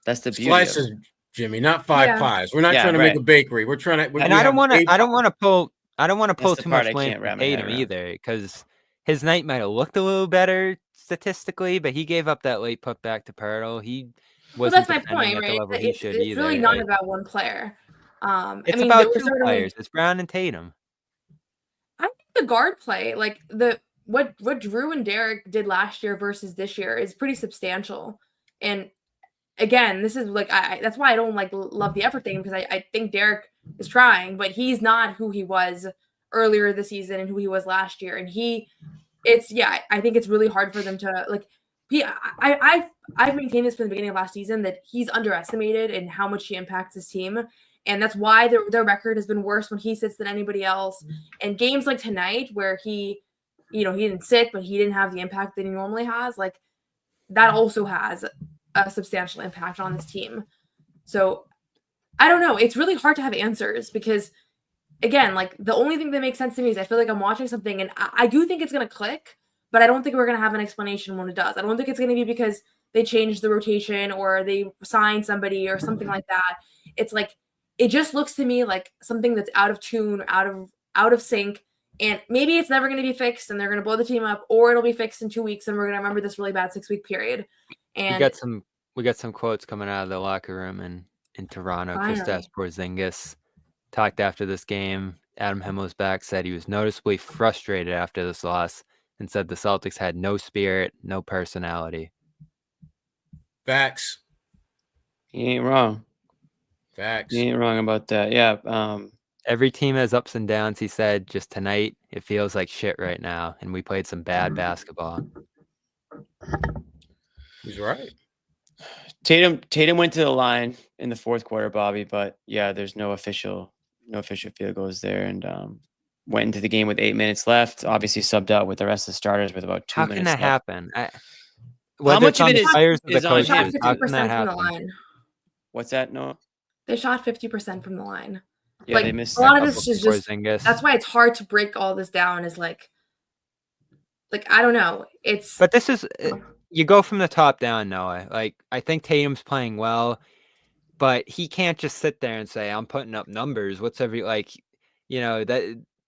That's the beauty. Slices, Jimmy, not 5 pies. We're not trying to make a bakery. We're trying to. And I don't want to pull too much blame from Tatum either, because his night might have looked a little better statistically, but he gave up that late putback to Pirtle. He wasn't that's my point, at the level he should it's either. Really not about one player. It's about 2 players. It's Brown and Tatum. I think the guard play, like what Drew and Derek did last year versus this year, is pretty substantial. And again, this is like that's why I don't love the effort thing, because I think Derek is trying, but he's not who he was earlier this season and who he was last year. And I think it's really hard for them to I've maintained this from the beginning of last season that he's underestimated in how much he impacts his team. And that's why their record has been worse when he sits than anybody else. And games like tonight, where he didn't sit, but he didn't have the impact that he normally has, like, that also has a substantial impact on this team. So I don't know. It's really hard to have answers because, again, like the only thing that makes sense to me is I feel like I'm watching something and I do think it's going to click, but I don't think we're going to have an explanation when it does. I don't think it's going to be because they changed the rotation or they signed somebody or something like that. It's like, it just looks to me like something that's out of tune, out of sync. And maybe it's never going to be fixed and they're going to blow the team up, or it'll be fixed in 2 weeks and we're going to remember this really bad 6-week period. And we got some quotes coming out of the locker room in Toronto. Finally. Kristaps Porzingis talked after this game. Adam Himmelsbach said he was noticeably frustrated after this loss and said the Celtics had no spirit, no personality. Facts. He ain't wrong. Facts. He ain't wrong about that. Yeah. Every team has ups and downs, he said. Just tonight, it feels like shit right now, and we played some bad basketball. He's right. Tatum went to the line in the fourth quarter, Bobby, but yeah, there's no official field goals there, and went into the game with 8 minutes left. Obviously subbed out with the rest of the starters with about 2 How minutes can that left. happen? How much of it is players or the on They shot coaches? him? How 50% can that from the happen? line. What's that, Noah? They shot 50% from the line. Yeah, like, they missed a lot of couple this is for just Porzingis. that's why it's hard to break all this down. Is like I don't know. It's But this is you go from the top down, Noah. Like, I think Tatum's playing well, but he can't just sit there and say, I'm putting up numbers. That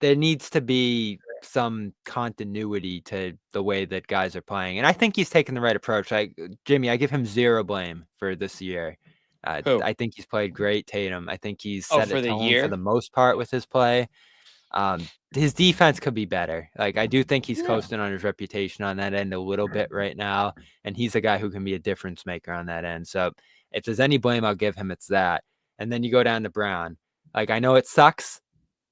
there needs to be some continuity to the way that guys are playing. And I think he's taken the right approach. Like, Jimmy, I give him zero blame for this year. Who? I think he's played great, Tatum. I think he's Oh, set for a the tone year? for the most part with his play. His defense could be better. Like, I do think he's coasting on his reputation on that end a little bit right now, and he's a guy who can be a difference maker on that end. So if there's any blame I'll give him, it's that. And then you go down to Brown. Like, I know it sucks.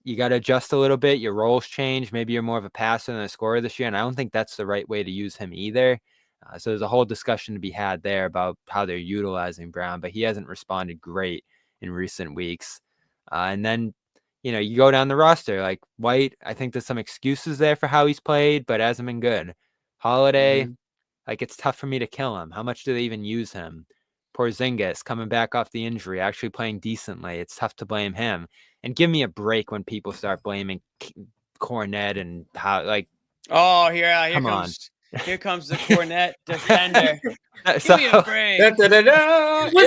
You got to adjust a little bit. Your roles change. Maybe you're more of a passer than a scorer this year, and I don't think that's the right way to use him either. So there's a whole discussion to be had there about how they're utilizing Brown, but he hasn't responded great in recent weeks. And then, you go down the roster. Like White, I think there's some excuses there for how he's played, but hasn't been good. Holiday, like, it's tough for me to kill him. How much do they even use him? Porzingis coming back off the injury, actually playing decently. It's tough to blame him. And give me a break when people start blaming Cornette and how, like, Oh, here comes the Cornette defender. Give me a break. was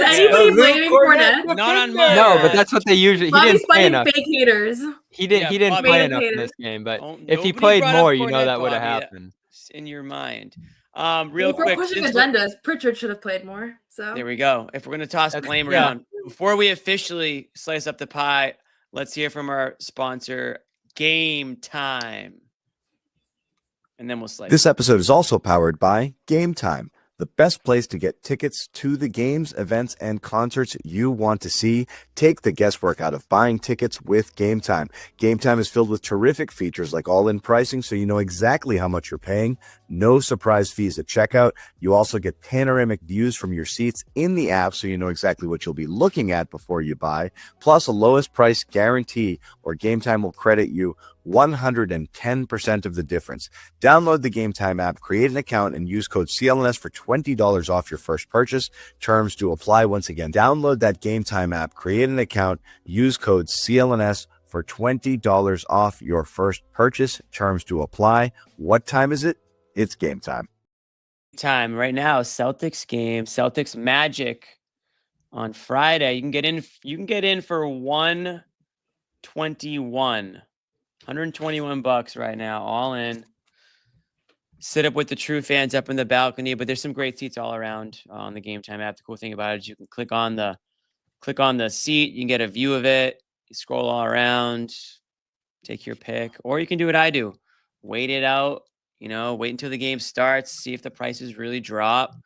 anybody blaming Cornette? Not on mine. No, but that's what they usually. He Bobby's didn't play fighting enough. fake haters. He didn't Bobby- play enough in Haters. this game. But Oh, if he nobody played brought up more, Cornette, that would have Bobby. happened. It's in your mind. Real Well, if we're quick. pushing since we're- agendas, Pritchard should have played more. So There we go. If we're going to toss blame around, before we officially slice up the pie, let's hear from our sponsor, Game Time. And then we'll slice. This episode is also powered by Game Time, the best place to get tickets to the games, events, and concerts you want to see. Take the guesswork out of buying tickets with Game Time. Game Time is filled with terrific features like all-in pricing, so you know exactly how much you're paying. No surprise fees at checkout. You also get panoramic views from your seats in the app, so you know exactly what you'll be looking at before you buy. Plus, a lowest price guarantee, or Game Time will credit you 110% of the difference. Download the Game Time app, create an account, and use code CLNS for $20 off your first purchase. Terms do apply. Once again, download that Game Time app, create an account, use code CLNS for $20 off your first purchase. Terms do apply. What time is it? It's game time. Time right now. Celtics game. Celtics Magic on Friday. You can get in for 121. $121 right now, all in. Sit up with the true fans up in the balcony, but there's some great seats all around on the Game Time app. The cool thing about it is you can click on the seat, you can get a view of it, you scroll all around, take your pick, or you can do what I do. Wait it out, wait until the game starts, see if the prices really drop.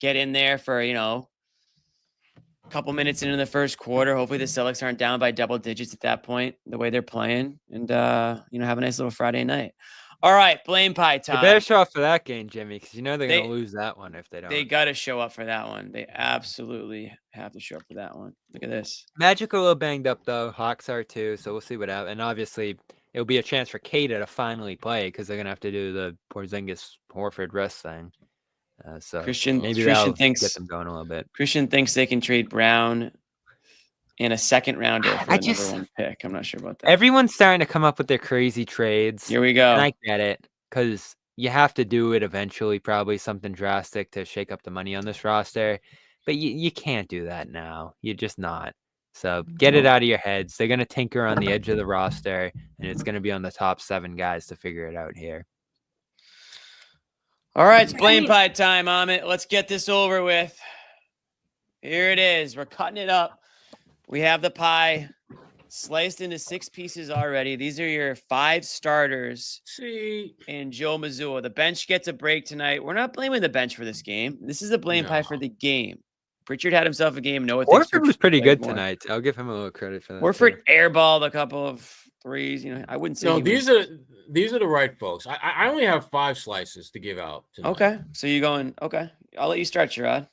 Get in there for, couple minutes into the first quarter. Hopefully the Celtics aren't down by double digits at that point, the way they're playing, and have a nice little Friday night. All right, blame pie time. You better show up for that game, Jimmy, because they're going to lose that one if they don't. They got to show up for that one. They absolutely have to show up for that one. Look at this. Magic are a little banged up, though. Hawks are too, so we'll see what happens. And obviously, it'll be a chance for Kata to finally play because they're going to have to do the Porzingis-Horford rest thing. So Christian maybe thinks that'll get them going a little bit. Christian thinks they can trade Brown and a second rounder for the I just- number 1 pick. I'm not sure about that. Everyone's starting to come up with their crazy trades. Here we go. And I get it, because you have to do it eventually, probably something drastic to shake up the money on this roster. But you can't do that now. You're just not. So get it out of your heads. They're going to tinker on the edge of the roster, and it's going to be on the top 7 guys to figure it out here. All right, it's blame pie time, Amit. Let's get this over with. Here it is. We're cutting it up. We have the pie sliced into 6 pieces already. These are your 5 starters. See, And Joe Mazzulla. The bench gets a break tonight. We're not blaming the bench for this game. This is a blame pie for the game. Pritchard had himself a game. Noah Horford was pretty good tonight. I'll give him a little credit for that. Horford airballed a couple of threes. You know, I wouldn't say. no, these are the right folks. I only have 5 slices to give out tonight. Okay, so you going? Okay, I'll let you start, Sherrod.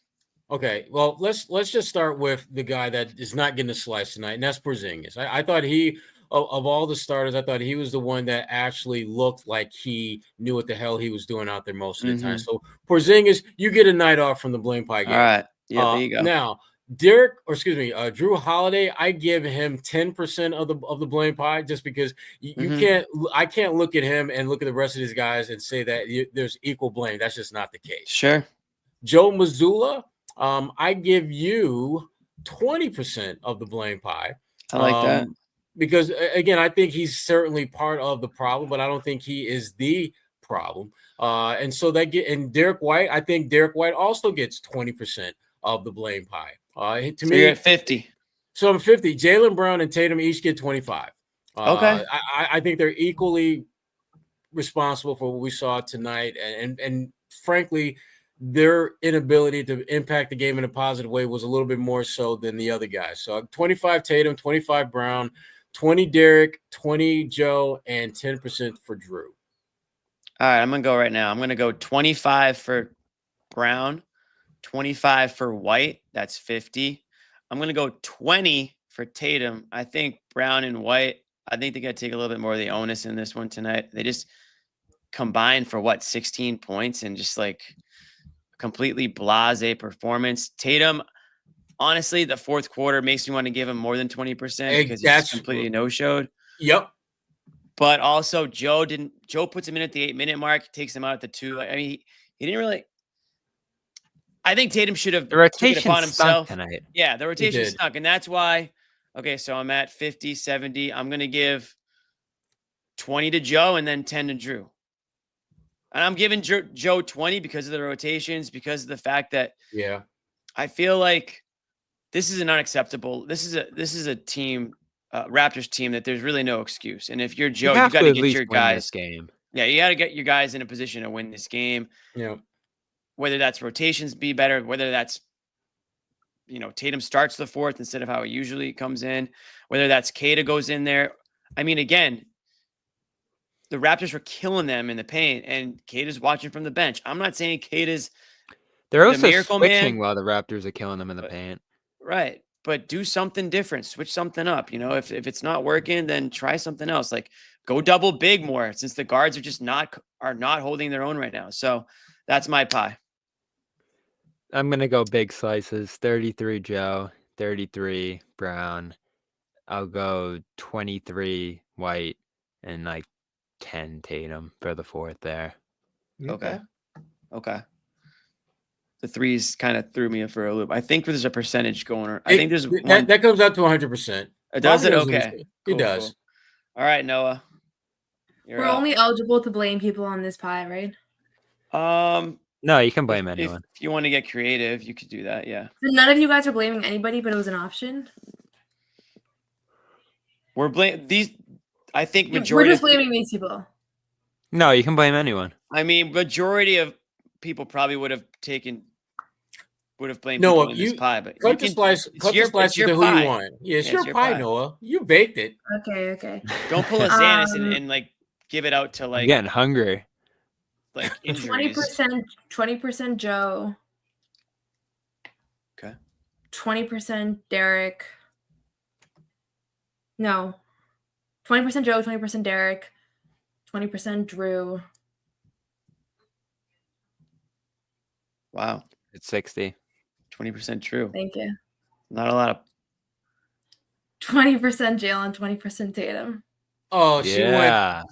Okay, well, let's just start with the guy that is not getting a slice tonight, and that's Porzingis. I thought he, of all the starters, I thought he was the one that actually looked like he knew what the hell he was doing out there most of the time. So Porzingis, you get a night off from the blame pie game. All right, yeah, there you go. Now, Drew Holiday, I give him 10% of the blame pie just because I can't look at him and look at the rest of these guys and say that there's equal blame. That's just not the case. Sure. Joe Mazzulla, I give you 20% of the blame pie. I like that. Because, again, I think he's certainly part of the problem, but I don't think he is the problem. And so and Derek White, I think Derek White also gets 20% of the blame pie. To me, you're at 50. So I'm 50. Jaylen Brown and Tatum each get 25. Okay. I think they're equally responsible for what we saw tonight. And frankly, their inability to impact the game in a positive way was a little bit more so than the other guys. So 25 Tatum, 25 Brown, 20 Derek, 20 Joe, and 10% for Drew. All right, I'm going to go right now. I'm going to go 25 for Brown, 25 for White. That's 50. I'm going to go 20 for Tatum. I think Brown and White, I think they got to take a little bit more of the onus in this one tonight. They just combined for 16 points and just like completely blasé performance. Tatum, honestly, the fourth quarter makes me want to give him more than 20% because he just completely no-showed. Yep. But also Joe puts him in at the 8-minute mark, takes him out at the 2. I mean, he didn't really. I think Tatum should have the rotation took it upon himself tonight. Yeah, the rotation stunk, and that's why. Okay, so I'm at 50, 70. I'm gonna give 20 to Joe and then 10 to Drew. And I'm giving Joe 20 because of the rotations, because of the fact that I feel like this is an unacceptable. This is a team, Raptors team, that there's really no excuse. And if you're Joe, you got to get your guys. Game. Yeah, you got to get your guys in a position to win this game. Yeah. Whether that's rotations be better, whether that's Tatum starts the fourth instead of how it usually comes in, whether that's Kata goes in there. I mean, again, the Raptors were killing them in the paint, and Kata's watching from the bench. I'm not saying Kata's They're also the miracle switching man, while the Raptors are killing them in the paint. Right. But do something different. Switch something up. If it's not working, then try something else. Like go double big more, since the guards are just not holding their own right now. So that's my pie. I'm gonna go big slices. 33 Joe, 33 Brown. I'll go 23 White and like 10 Tatum for the fourth there. Okay. The threes kind of threw me for a loop. I think there's a percentage going on. I think there's one that comes out to 100%. Does it? Okay. It does. Cool. All right, Noah. We're only eligible to blame people on this pie, right? No, you can blame anyone. If you want to get creative, you could do that. Yeah. So none of you guys are blaming anybody, but it was an option. We're these. I think We're majority. just blaming these people. No, you can blame anyone. I mean, majority of people probably would have blamed Noah, people in this pie, but cut the slice to who you want. Yeah, it's your pie, Noah. You baked it. Okay. Don't pull a Xanax and like give it out to like I'm getting hungry. Like injuries. 20% Joe. Okay. 20% Derek. No. 20% Joe, 20% Derek, 20% Drew. Wow. It's 60. 20% Drew. Thank you. Not a lot of 20% Jalen, 20% Tatum. Oh, Yeah.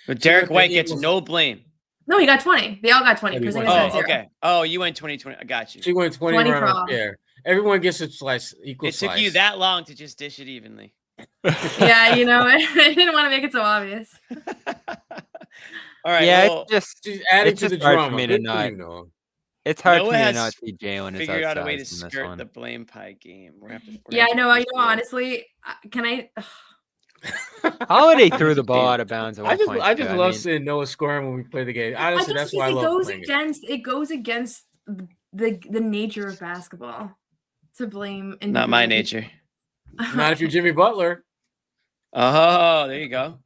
But She Derek went the White gets Eagles. no blame. No, he got 20. They all got 20. Oh, he Porzingis went got 20. 0. Okay. Oh, you went 2020. I got you. She went 20 20 around for her share. Everyone gets a slice, equal It slice. took you that long to just dish it evenly. Yeah, you know, I didn't want to make it so obvious. All right. Yeah, Well, She's adding it's to the just hard for drama. me to Good for not. you, Noah. It's hard Noah for me to has not see Jalen as figure out a way to outsized in this skirt one. the blame pie game. We're gonna have to, Yeah, I know. push through. Honestly, can I? Holiday threw the ball out of bounds at one point. I just love seeing Noah scoring when we play the game. Honestly, that's why I love playing it goes against the nature of basketball to blame. Not my nature. Not if you're Jimmy Butler. Oh, there you go.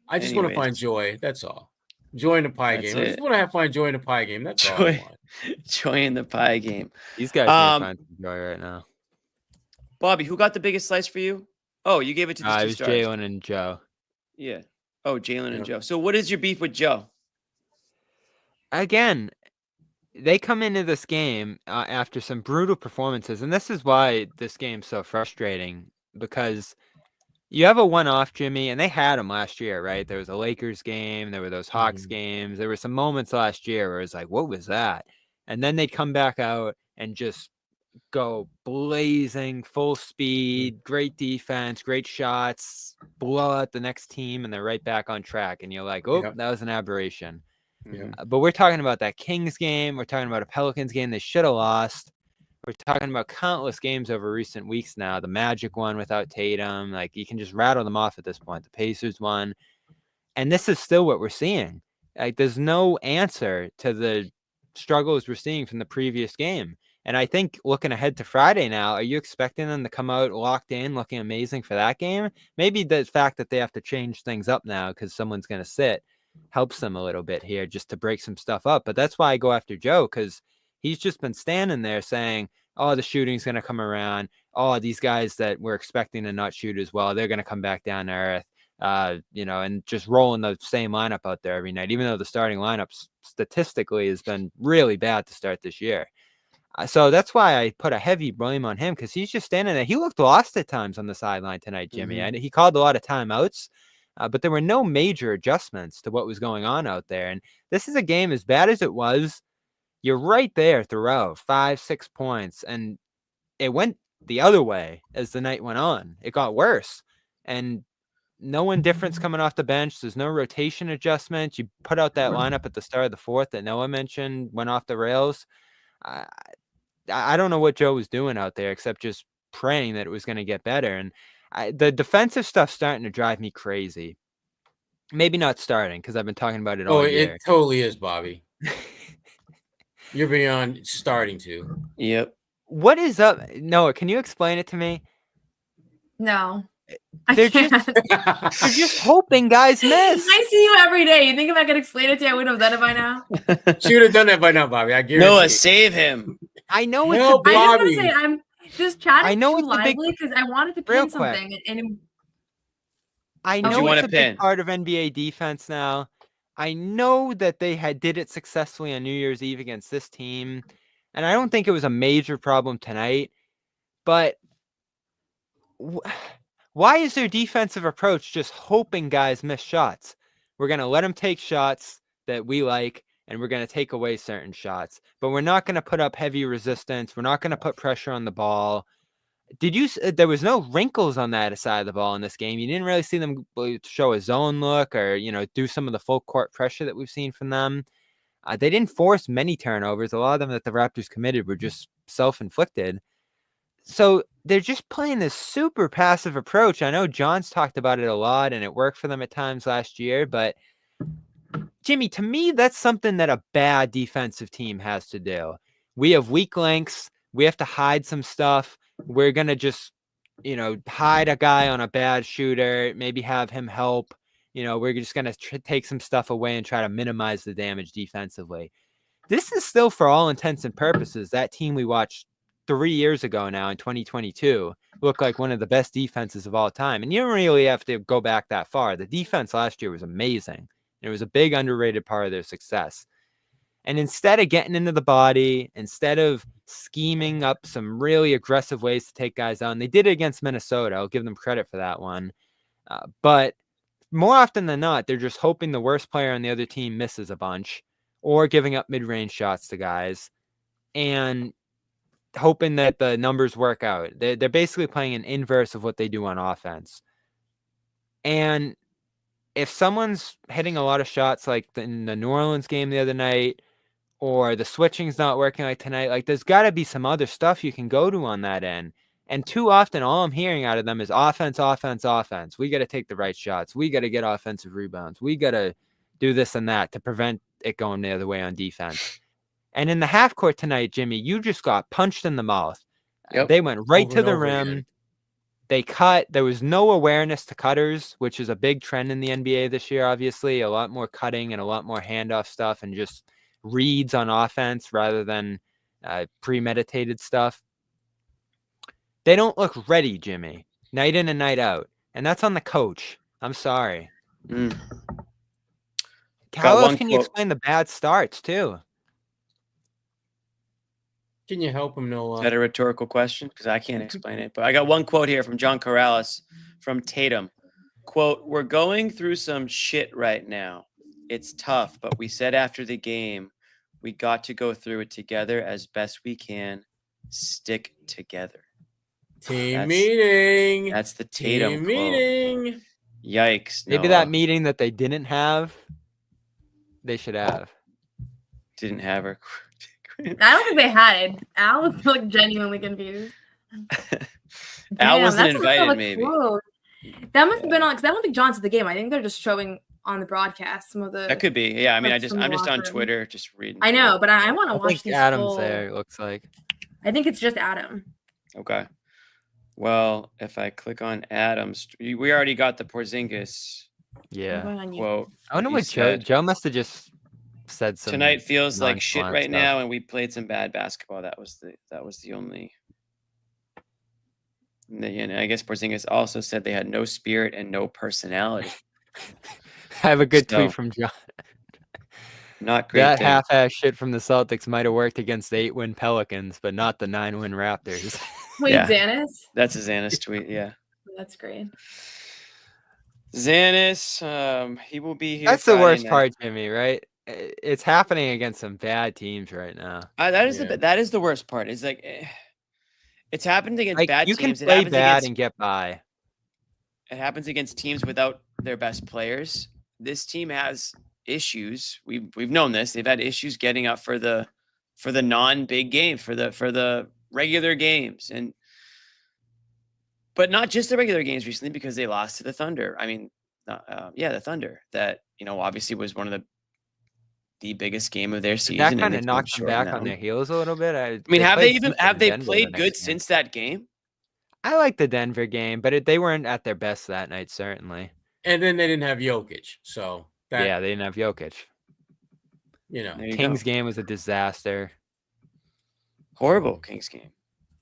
I just want to find joy. That's all. Joy in the pie game. I just want to find joy in the pie game. That's all I want. Joy in the pie game. These guys need to find some joy right now. Bobby, who got the biggest slice for you? Oh, you gave it to the it was Jalen and Joe. Yeah. Oh, Jalen and Joe. So what is your beef with Joe? Again, they come into this game after some brutal performances, and this is why this game's so frustrating, because you have a one-off Jimmy, and they had him last year, right? There was a Lakers game, there were those Hawks games, there were some moments last year where it's like, what was that? And then they'd come back out and just go blazing, full speed, great defense, great shots, blow out the next team, and they're right back on track. And you're like, that was an aberration. But we're talking about that Kings game. We're talking about a Pelicans game they should have lost. We're talking about countless games over recent weeks now. The Magic one without Tatum. Like, you can just rattle them off at this point. The Pacers one. And this is still what we're seeing. Like, there's no answer to the struggles we're seeing from the previous game. And I think looking ahead to Friday now, are you expecting them to come out locked in, looking amazing for that game? Maybe the fact that they have to change things up now because someone's going to sit helps them a little bit here just to break some stuff up. But that's why I go after Joe, because he's just been standing there saying, oh, the shooting's going to come around. Oh, these guys that we're expecting to not shoot as well, they're going to come back down to earth. And just rolling the same lineup out there every night, even though the starting lineup statistically has been really bad to start this year. So that's why I put a heavy blame on him, because he's just standing there. He looked lost at times on the sideline tonight, Jimmy. And he called a lot of timeouts, but there were no major adjustments to what was going on out there. And this is a game, as bad as it was, you're right there throughout, 5-6 points. And it went the other way as the night went on. It got worse. And no indifference coming off the bench. There's no rotation adjustments. You put out that lineup at the start of the fourth that Noah mentioned, went off the rails. I don't know what Joe was doing out there except just praying that it was going to get better. And the defensive stuff's starting to drive me crazy. Maybe not starting, because I've been talking about it all year. It totally is, Bobby. You're beyond starting to. Yep. What is up? Noah, can you explain it to me? No. They're just hoping guys miss. I see you every day. You think if I could explain it to you, I would have done it by now? She would have done that by now, Bobby. I guarantee. Noah, save him. I know it's a big... I just want to say I'm just chatting too it's lively because I wanted to pin something. I know it's a big part of NBA defense now. I know that they did it successfully on New Year's Eve against this team, and I don't think it was a major problem tonight. But why is their defensive approach just hoping guys miss shots? We're going to let them take shots that we like, and we're going to take away certain shots. But we're not going to put up heavy resistance. We're not going to put pressure on the ball. There was no wrinkles on that side of the ball in this game. You didn't really see them show a zone look or, do some of the full court pressure that we've seen from them. They didn't force many turnovers. A lot of them that the Raptors committed were just self-inflicted. So they're just playing this super passive approach. I know John's talked about it a lot, and it worked for them at times last year. But, Jimmy, to me, that's something that a bad defensive team has to do. We have weak links. We have to hide some stuff. We're going to just, hide a guy on a bad shooter, maybe have him help. We're just going to take some stuff away and try to minimize the damage defensively. This is still, for all intents and purposes, that team we watched 3 years ago now in 2022 looked like one of the best defenses of all time. And you don't really have to go back that far. The defense last year was amazing. It was a big underrated part of their success. And instead of getting into the body, instead of scheming up some really aggressive ways to take guys on. They did it against Minnesota. I'll give them credit for that one. But more often than not, they're just hoping the worst player on the other team misses a bunch or giving up mid-range shots to guys and hoping that the numbers work out. They're basically playing an inverse of what they do on offense. And if someone's hitting a lot of shots like in the New Orleans game the other night, or the switching's not working like tonight, like there's got to be some other stuff you can go to on that end. And too often, all I'm hearing out of them is offense, offense, offense. We got to take the right shots. We got to get offensive rebounds. We got to do this and that to prevent it going the other way on defense. And in the half court tonight, Jimmy, you just got punched in the mouth. Yep. They went right Over to and the over rim. again. They cut. There was no awareness to cutters, which is a big trend in the NBA this year, obviously. A lot more cutting and a lot more handoff stuff and just reads on offense rather than premeditated stuff. They don't look ready, Jimmy, night in and night out. And that's on the coach. I'm sorry. Mm. How else one can you quote. explain the bad starts, too? Can you help him, Is Noah? that a rhetorical question? Because I can't explain it. But I got one quote here from John Corrales from Tatum. Quote, "We're going through some shit right now. It's tough, but we said after the game, we got to go through it together as best we can. Stick together." Team meeting. That's the Tatum Team quote. meeting. Yikes. Maybe Noah. that meeting that they didn't have, they should have. Didn't have her. I don't think they had it. Al was like genuinely confused. Al Damn, wasn't that's a invited, tough maybe. quote. That must have been on because I don't think John's at the game. I think they're just showing on the broadcast some of the. That could be. Yeah, I mean, Like, from the I'm just on locker room. Twitter, just reading. I know, but I want to I watch think these Adam's full. there, it looks like. I think it's just Adam. Okay. Well, if I click on Adams, we already got the Porzingis I'm Yeah. going on YouTube. quote. I wonder he what Joe, said. Joe must have just said some. Tonight feels like shit nonchalant right stuff. now, and we played some bad basketball. That was the only. And I guess Porzingis also said they had no spirit and no personality. I have a good So, tweet from John. Not great. That things. half-ass shit from the Celtics might have worked against the 8-win Pelicans, but not the 9-win Raptors. Wait, Yeah. Xanis? That's a Xanis tweet. Yeah, That's great. Xanis. He will be here. That's the Friday worst night. part, Jimmy, right? It's happening against some bad teams right now. That is Yeah. that is the worst part. It's like it's happened against Like, bad you can teams. It play happens bad against and get by. it happens against teams without their best players. This team has issues. We've known this. They've had issues getting up for the non-big game, for the regular games, but not just the regular games recently because they lost to the Thunder. I mean, the Thunder that obviously was one of the biggest game of their Did season. that and kind of it's been knocked them short back now. on their heels a little bit? I mean, have played Houston they Denver the played next good game. since that game? I like the Denver game, but they weren't at their best that night, certainly. And then they didn't have Jokic. So that, Yeah, they didn't have Jokic. There you Kings go. game was a disaster. Horrible Kings game.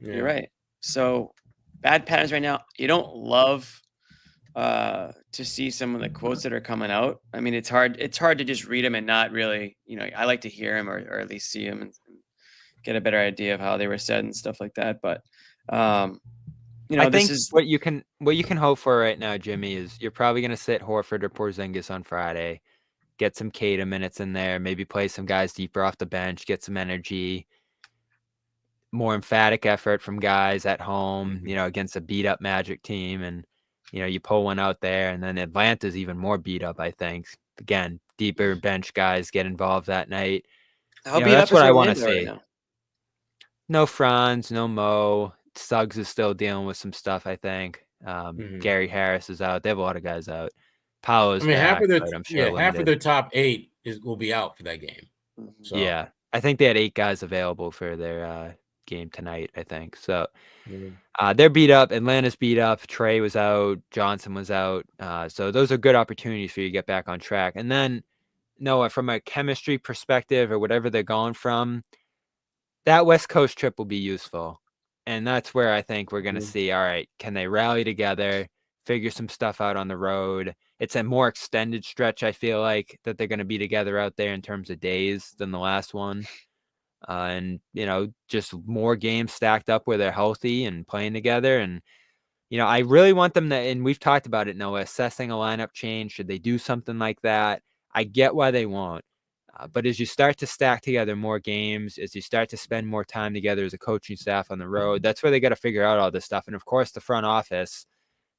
yeah. You're right. So bad patterns right now. You don't love to see some of the quotes that are coming out. I mean, it's hard to just read them and not really, I like to hear them or at least see them and get a better idea of how they were said and stuff like that. But I this think is what you can hope for right now, Jimmy, is you're probably going to sit Horford or Porzingis on Friday, get some Kata minutes in there, maybe play some guys deeper off the bench, get some energy, more emphatic effort from guys at home, against a beat up Magic team. And, you pull one out there, and then Atlanta's even more beat up, I think. Again, deeper bench guys get involved that night. That's what I want to see. Right now? No Franz, no Mo. Suggs is still dealing with some stuff, I think. Gary Harris is out. They have a lot of guys out. Paolo's back, half of their but I'm sure half of limited. their top 8 will be out for that game. So Yeah, I think they had 8 guys available for their game tonight, I think. So they're beat up. Atlanta's beat up. Trey was out. Johnson was out. So those are good opportunities for you to get back on track. And then, Noah, from a chemistry perspective or whatever they're going from, that West Coast trip will be useful. And that's where I think we're going to see, all right, can they rally together, figure some stuff out on the road? It's a more extended stretch, I feel like, that they're going to be together out there in terms of days than the last one. and just more games stacked up where they're healthy and playing together. And I really want them to, and we've talked about it, Noah, assessing a lineup change. Should they do something like that? I get why they won't. But as you start to stack together more games, as you start to spend more time together as a coaching staff on the road, that's where they got to figure out all this stuff. And of course, the front office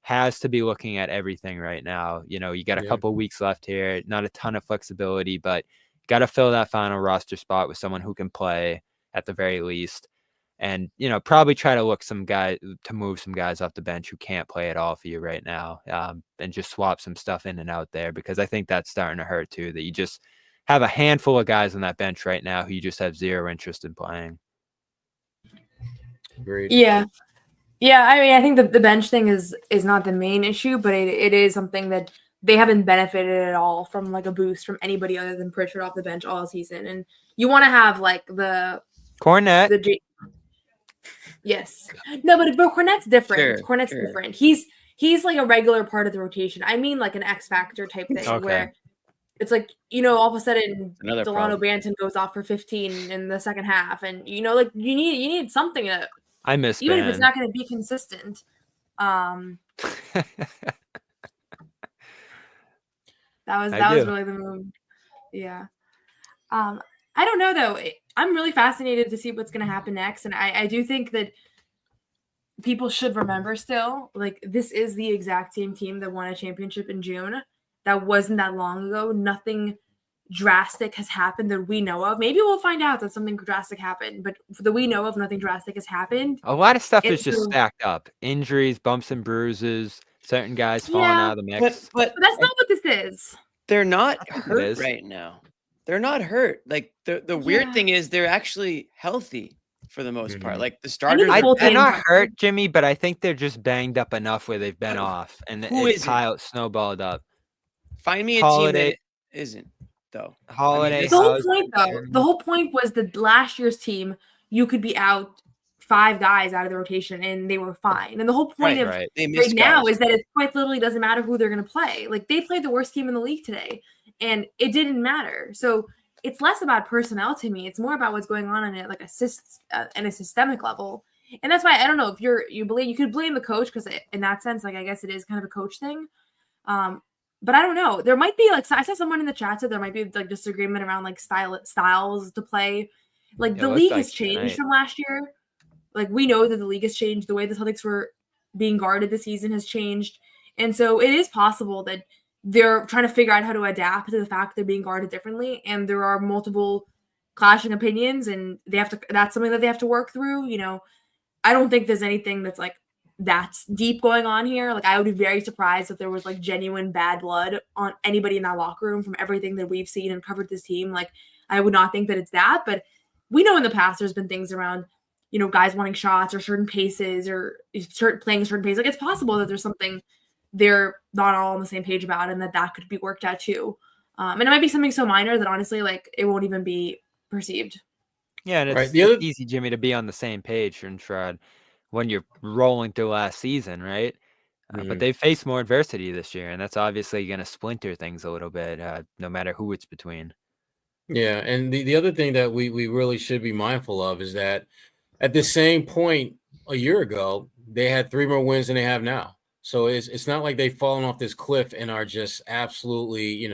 has to be looking at everything right now. You got a couple of weeks left here, not a ton of flexibility, but got to fill that final roster spot with someone who can play at the very least. And, probably try to move some guys off the bench who can't play at all for you right now, and just swap some stuff in and out there, because I think that's starting to hurt too, that you just have a handful of guys on that bench right now who you just have zero interest in playing. Agreed. Yeah. Yeah, I mean, I think the bench thing is not the main issue, but it is something that they haven't benefited at all from, like a boost from anybody other than Pritchard off the bench all season. And you want to have like the Cornette. Yes. No, but Cornette's different. Sure, Cornette's sure. different. He's like a regular part of the rotation. I mean, like an X Factor type thing Okay. where it's like, all of a sudden Another Delano problem. Banton goes off for 15 in the second half. And, like you need something to, I miss even Ben. if it's not going to be consistent. That was really the move. Yeah. I don't know though. I'm really fascinated to see what's going to happen next. And I do think that people should remember still, like, this is the exact same team that won a championship in June. That wasn't that long ago. Nothing drastic has happened that we know of. Maybe we'll find out that something drastic happened, but that we know of, nothing drastic has happened. A lot of stuff is just stacked up. Injuries, bumps and bruises, certain guys falling out of the mix. But that's not what this is. They're not hurt right now. They're not hurt. Like the weird thing is they're actually healthy for the most part. Like the starters they're not hurt, Jimmy, but I think they're just banged up enough where they've been off and it's snowballed up. Find me a team that isn't, though. Holiday. The whole point was that last year's team, you could be out 5 guys out of the rotation and they were fine. And the whole point of right now is that it quite literally doesn't matter who they're going to play. Like they played the worst team in the league today and it didn't matter. So it's less about personnel to me. It's more about what's going on in it, like in a systemic level. And that's why I don't know if you could blame the coach, because in that sense, like I guess it is kind of a coach thing. But I don't know. There might be I saw someone in the chat said there might be like disagreement around like styles to play. Like the league has changed from last year. Like we know that the league has changed. The way the Celtics were being guarded this season has changed. And so it is possible that they're trying to figure out how to adapt to the fact they're being guarded differently. And there are multiple clashing opinions and that's something that they have to work through. I don't think there's anything that's deep going on here. Like I would be very surprised if there was like genuine bad blood on anybody in that locker room from everything that we've seen and covered this team. Like I would not think that it's that, but we know in the past there's been things around, guys wanting shots or certain paces or playing a certain pace. Like it's possible that there's something they're not all on the same page about and that could be worked out too. And it might be something so minor that honestly, like it won't even be perceived. Yeah. And it's easy, Jimmy, to be on the same page and Sherrod when you're rolling through last season, right? But they've faced more adversity this year, and that's obviously going to splinter things a little bit, no matter who it's between. Yeah, and the other thing that we really should be mindful of is that at the same point a year ago, they had 3 more wins than they have now. So it's not like they've fallen off this cliff and are just absolutely,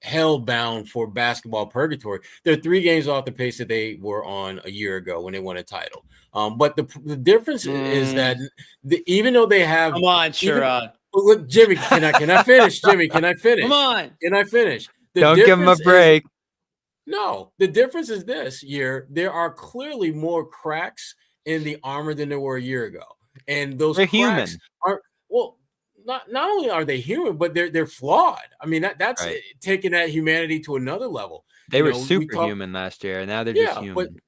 hell-bound for basketball purgatory. They're 3 games off the pace that they were on a year ago when they won a title. But the difference is that even though they have, come on, Sherrod. Look, Jimmy, can I finish? Jimmy, can I finish? Come on, can I finish? Don't give him a break. No, the difference is this year there are clearly more cracks in the armor than there were a year ago, and those cracks human. are Not only are they human, but they're flawed. I mean, that's right. Taking that humanity to another level. They were superhuman last year, and now they're just human.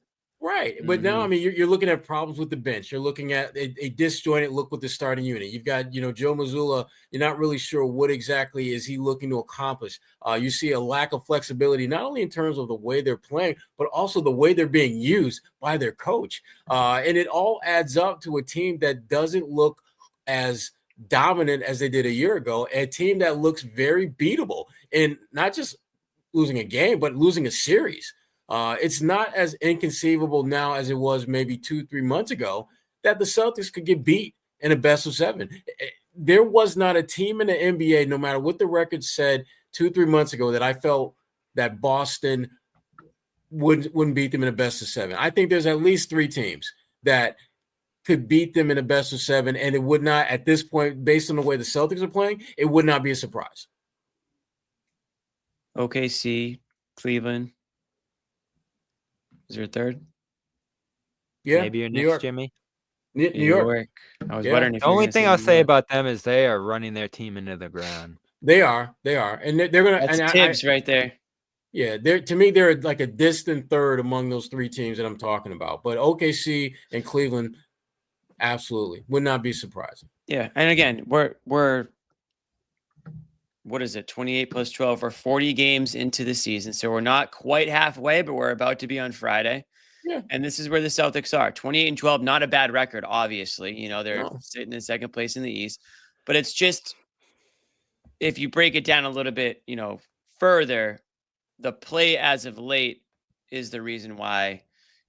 But now, I mean, you're looking at problems with the bench. You're looking at a disjointed look with the starting unit. You've got, Joe Mazzulla. You're not really sure what exactly is he looking to accomplish. You see a lack of flexibility, not only in terms of the way they're playing, but also the way they're being used by their coach. And it all adds up to a team that doesn't look as dominant as they did a year ago, a team that looks very beatable, and not just losing a game, but losing a series. It's not as inconceivable now as it was maybe 2-3 months ago that the Celtics could get beat in a best of 7. There was not a team in the NBA, no matter what the record said 2-3 months ago, that I felt that Boston wouldn't beat them in a best of 7. I think there's at least 3 teams that could beat them in a best of 7, and it would not, at this point, based on the way the Celtics are playing, it would not be a surprise. OKC, Cleveland. Is there a third? Yeah, Maybe your New Knicks, York. Jimmy. New York. I was Yeah. wondering if The you were only gonna thing say I'll New say York. about them is they are running their team into the ground. They are, and they're gonna. That's and Tibbs right there. Yeah, to me, they're like a distant third among those 3 teams that I'm talking about. But OKC and Cleveland, absolutely would not be surprising. Yeah, and again, we're what is it? 28 plus 12 or 40 games into the season, so we're not quite halfway, but we're about to be on Friday. Yeah, and this is where the Celtics are. 28-12, not a bad record, obviously. You know, they're No. sitting in second place in the East, but it's just if you break it down a little bit, you know, further, the play as of late is the reason why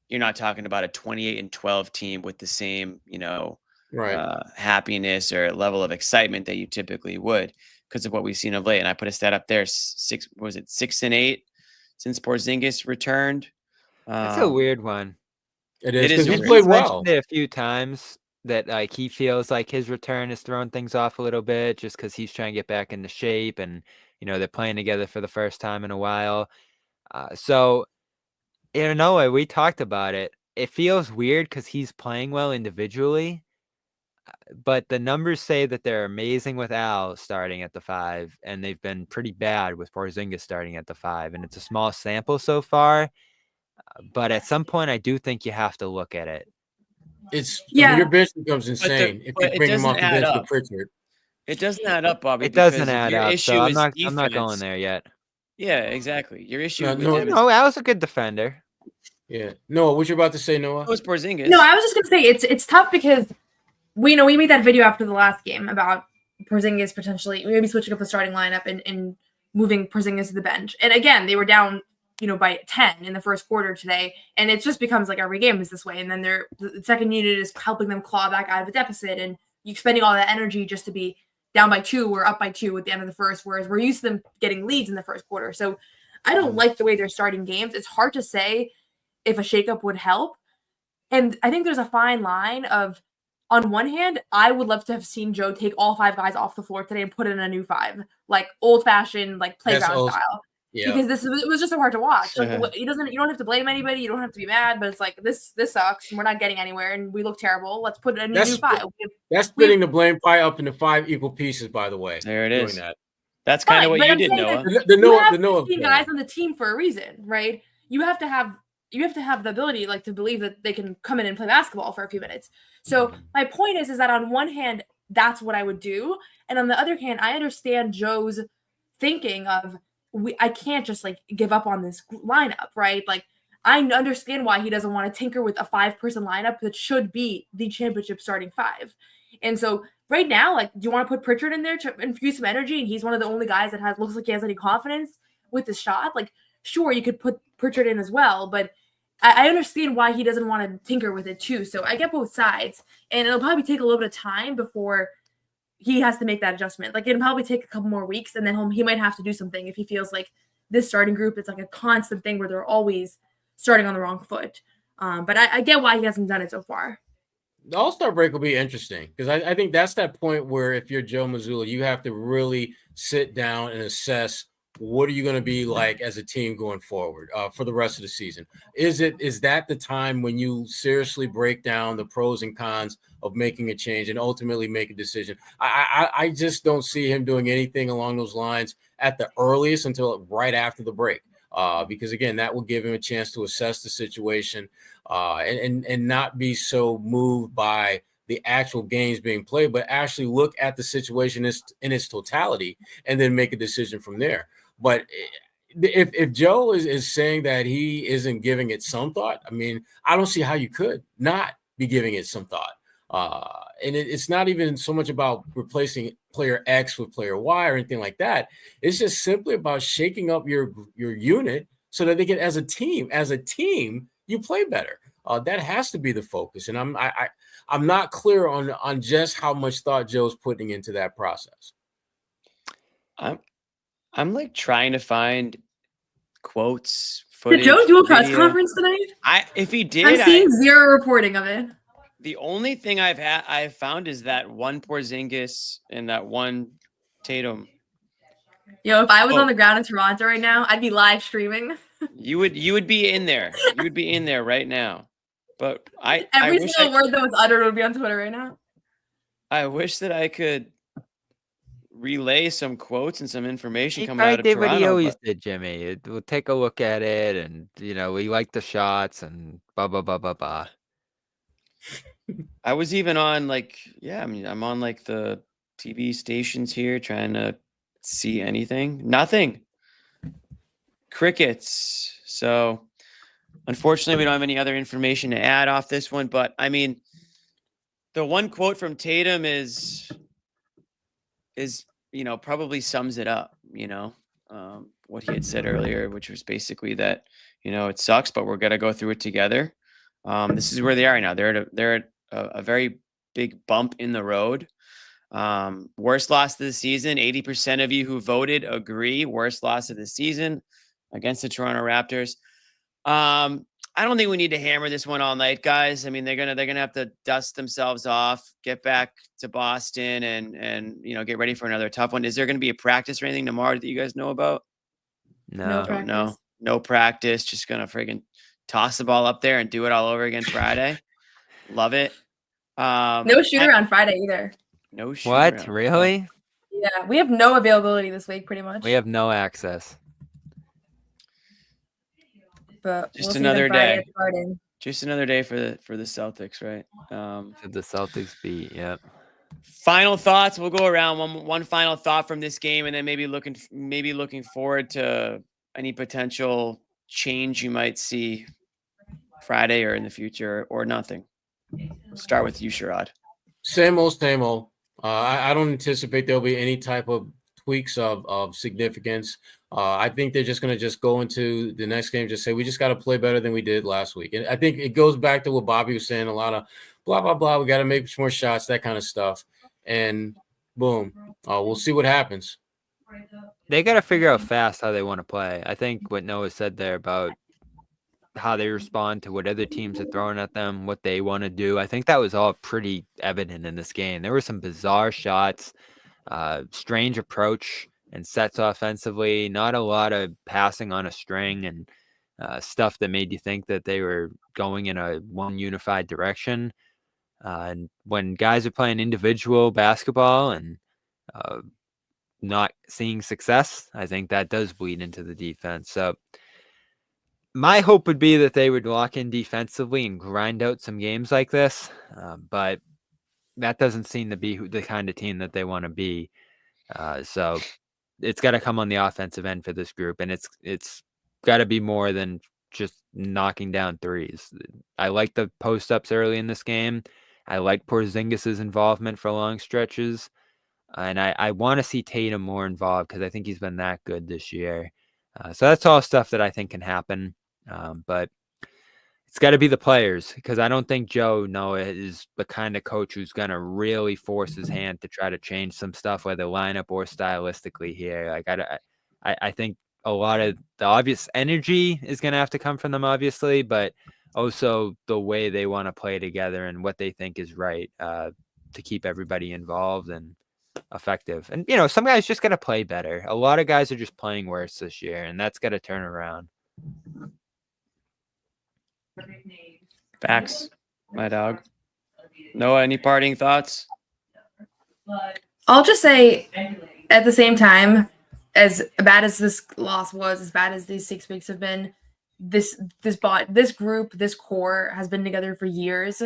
you're not talking about a 28-12 team with the same, you know, right. happiness or level of excitement that you typically would because of what we've seen of late. And I put a stat up there, 6-8 since Porzingis returned. That's a weird one. It is It because is he weird. played He's well. mentioned it a few times that like he feels like his return has thrown things off a little bit just because he's trying to get back into shape, and you know they're playing together for the first time in a while. So in Noah, we talked about it. It feels weird because he's playing well individually, but the numbers say that they're amazing with Al starting at the 5, and they've been pretty bad with Porzingis starting at the 5, and it's a small sample so far. But at some point, I do think you have to look at it. Your bench becomes insane if but you it bring him doesn't off the add bench up. with Pritchard. It doesn't add up, Bobby. It doesn't because if add your up. issue So is I'm not going defense- there yet. Yeah, exactly. Your issue with No, him is No, Al's a good defender. Yeah, Noah, what you about to say, Noah? was Porzingis. No, I was just gonna say it's tough because we made that video after the last game about Porzingis potentially maybe switching up the starting lineup and moving Porzingis to the bench. And again, they were down, by 10 in the first quarter today, and it just becomes like every game is this way. And then the second unit is helping them claw back out of a deficit, and you spending all that energy just to be down by 2 or up by 2 at the end of the first, whereas we're used to them getting leads in the first quarter. So I don't like the way they're starting games. It's hard to say if a shakeup would help. And I think there's a fine line of, on one hand, I would love to have seen Joe take all 5 guys off the floor today and put in a new 5, like old fashioned, like playground style. Yeah. Because it was just so hard to watch. Like you don't have to blame anybody. You don't have to be mad, but it's like this sucks and we're not getting anywhere and we look terrible. Let's put in a new 5. That's splitting the blame pie up into 5 equal pieces, by the way. There it is. Doing that. That's kind of Fine, what but you I'm did, saying Noah. that The you Noah have 15 guys on the team for a reason, right? You have to have the ability, like, to believe that they can come in and play basketball for a few minutes. So my point is that on one hand, that's what I would do, and on the other hand, I understand Joe's thinking of I can't just like give up on this lineup, right? Like I understand why he doesn't want to tinker with a 5-person lineup that should be the championship starting 5. And so right now, like, do you want to put Pritchard in there to infuse some energy? And he's one of the only guys that looks like he has any confidence with the shot. Like, sure, you could put Pritchard in as well, but I understand why he doesn't want to tinker with it too. So I get both sides, and it'll probably take a little bit of time before he has to make that adjustment. Like, it'll probably take a couple more weeks, and then he might have to do something if he feels like this starting group is like a constant thing where they're always starting on the wrong foot. But I get why he hasn't done it so far. The All-Star break will be interesting because I think that's that point where if you're Joe Mazzulla, you have to really sit down and assess what are you going to be like as a team going forward for the rest of the season. Is that the time when you seriously break down the pros and cons of making a change and ultimately make a decision? I just don't see him doing anything along those lines at the earliest until right after the break. Because again, that will give him a chance to assess the situation and not be so moved by the actual games being played, but actually look at the situation in its totality and then make a decision from there. But if Joe is saying that he isn't giving it some thought, I mean, I don't see how you could not be giving it some thought. And it's not even so much about replacing player X with player Y or anything like that. It's just simply about shaking up your unit so that they can, as a team, you play better. That has to be the focus. And I'm not clear on just how much thought Joe's putting into that process. I'm like trying to find quotes, Did footage. Joe do a press video. conference tonight? If he did, I'm seeing zero reporting of it. The only thing I've found is that one Porzingis and that one Tatum. Yo, if I was on the ground in Toronto right now, I'd be live streaming. You would be in there. You would be in there right now. But every single word that was uttered would be on Twitter right now. I wish that I could relay some quotes and some information coming out of did Toronto. What he always did, Jimmy. We'll take a look at it, and we like the shots and blah blah blah blah blah. I was even on I'm on like the TV stations here trying to see anything. Nothing. Crickets. So unfortunately, we don't have any other information to add off this one. But I mean, the one quote from Tatum is probably sums it up. What he had said earlier, which was basically that it sucks, but we're gonna go through it together. This is where they are now. They're at a very big bump in the road. Worst loss of the season. 80% of you who voted agree. Worst loss of the season against the Toronto Raptors. I don't think we need to hammer this one all night, guys. I mean, they're gonna have to dust themselves off, get back to Boston, and get ready for another tough one. Is there gonna be a practice or anything tomorrow that you guys know about? No, don't know. No practice. Just gonna friggin' toss the ball up there and do it all over again Friday. Love it. No shooter on Friday either. No shooter. What? Really? Yeah, we have no availability this week, pretty much. We have no access. But just another day. Just another day for the Celtics, right? The Celtics beat. Yep. Final thoughts. We'll go around one final thought from this game, and then maybe looking forward to any potential change you might see Friday or in the future, or nothing. Start with you, Sherrod. Same old, same old. I don't anticipate there'll be any type of tweaks of significance. I think they're just going to go into the next game, just say, we just got to play better than we did last week. And I think it goes back to what Bobby was saying, a lot of blah, blah, blah. We got to make more shots, that kind of stuff. And boom, we'll see what happens. They got to figure out fast how they want to play. I think what Noah said there about how they respond to what other teams are throwing at them, what they want to do. I think that was all pretty evident in this game. There were some bizarre shots, strange approach and sets offensively, not a lot of passing on a string and stuff that made you think that they were going in a one unified direction. And when guys are playing individual basketball and not seeing success, I think that does bleed into the defense. So my hope would be that they would lock in defensively and grind out some games like this, but that doesn't seem to be the kind of team that they want to be. So it's got to come on the offensive end for this group, and it's got to be more than just knocking down threes. I like the post-ups early in this game. I like Porzingis' involvement for long stretches, and I want to see Tatum more involved because I think he's been that good this year. So that's all stuff that I think can happen. But it's got to be the players, because I don't think Joe Noah is the kind of coach who's going to really force his hand to try to change some stuff, whether lineup or stylistically here. Like I think a lot of the obvious energy is going to have to come from them, obviously, but also the way they want to play together and what they think is right to keep everybody involved and effective. And, some guys just got to play better. A lot of guys are just playing worse this year, and that's got to turn around. Facts, my dog. Noah, any parting thoughts? I'll just say, at the same time, as bad as this loss was, as bad as these 6 weeks have been, this group, this core has been together for years.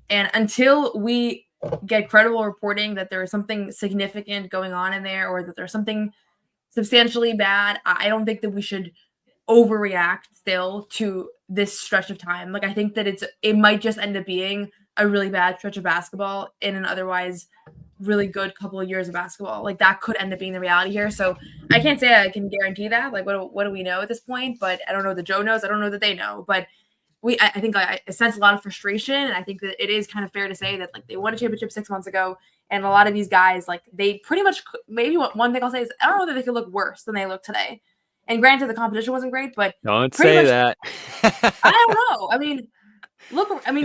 And until we get credible reporting that there is something significant going on in there, or that there's something substantially bad, I don't think that we should overreact still to this stretch of time. Like, I think that it might just end up being a really bad stretch of basketball in an otherwise really good couple of years of basketball. Like that could end up being the reality here. So I can't say I can guarantee that. Like what do we know at this point? But I don't know that Joe knows. I don't know that they know. But I think I sense a lot of frustration, and I think that it is kind of fair to say that like they won a championship 6 months ago, and a lot of these guys like they pretty much maybe one thing I'll say is I don't know that they could look worse than they look today. And granted, the competition wasn't great, but don't say that. I don't know. I mean,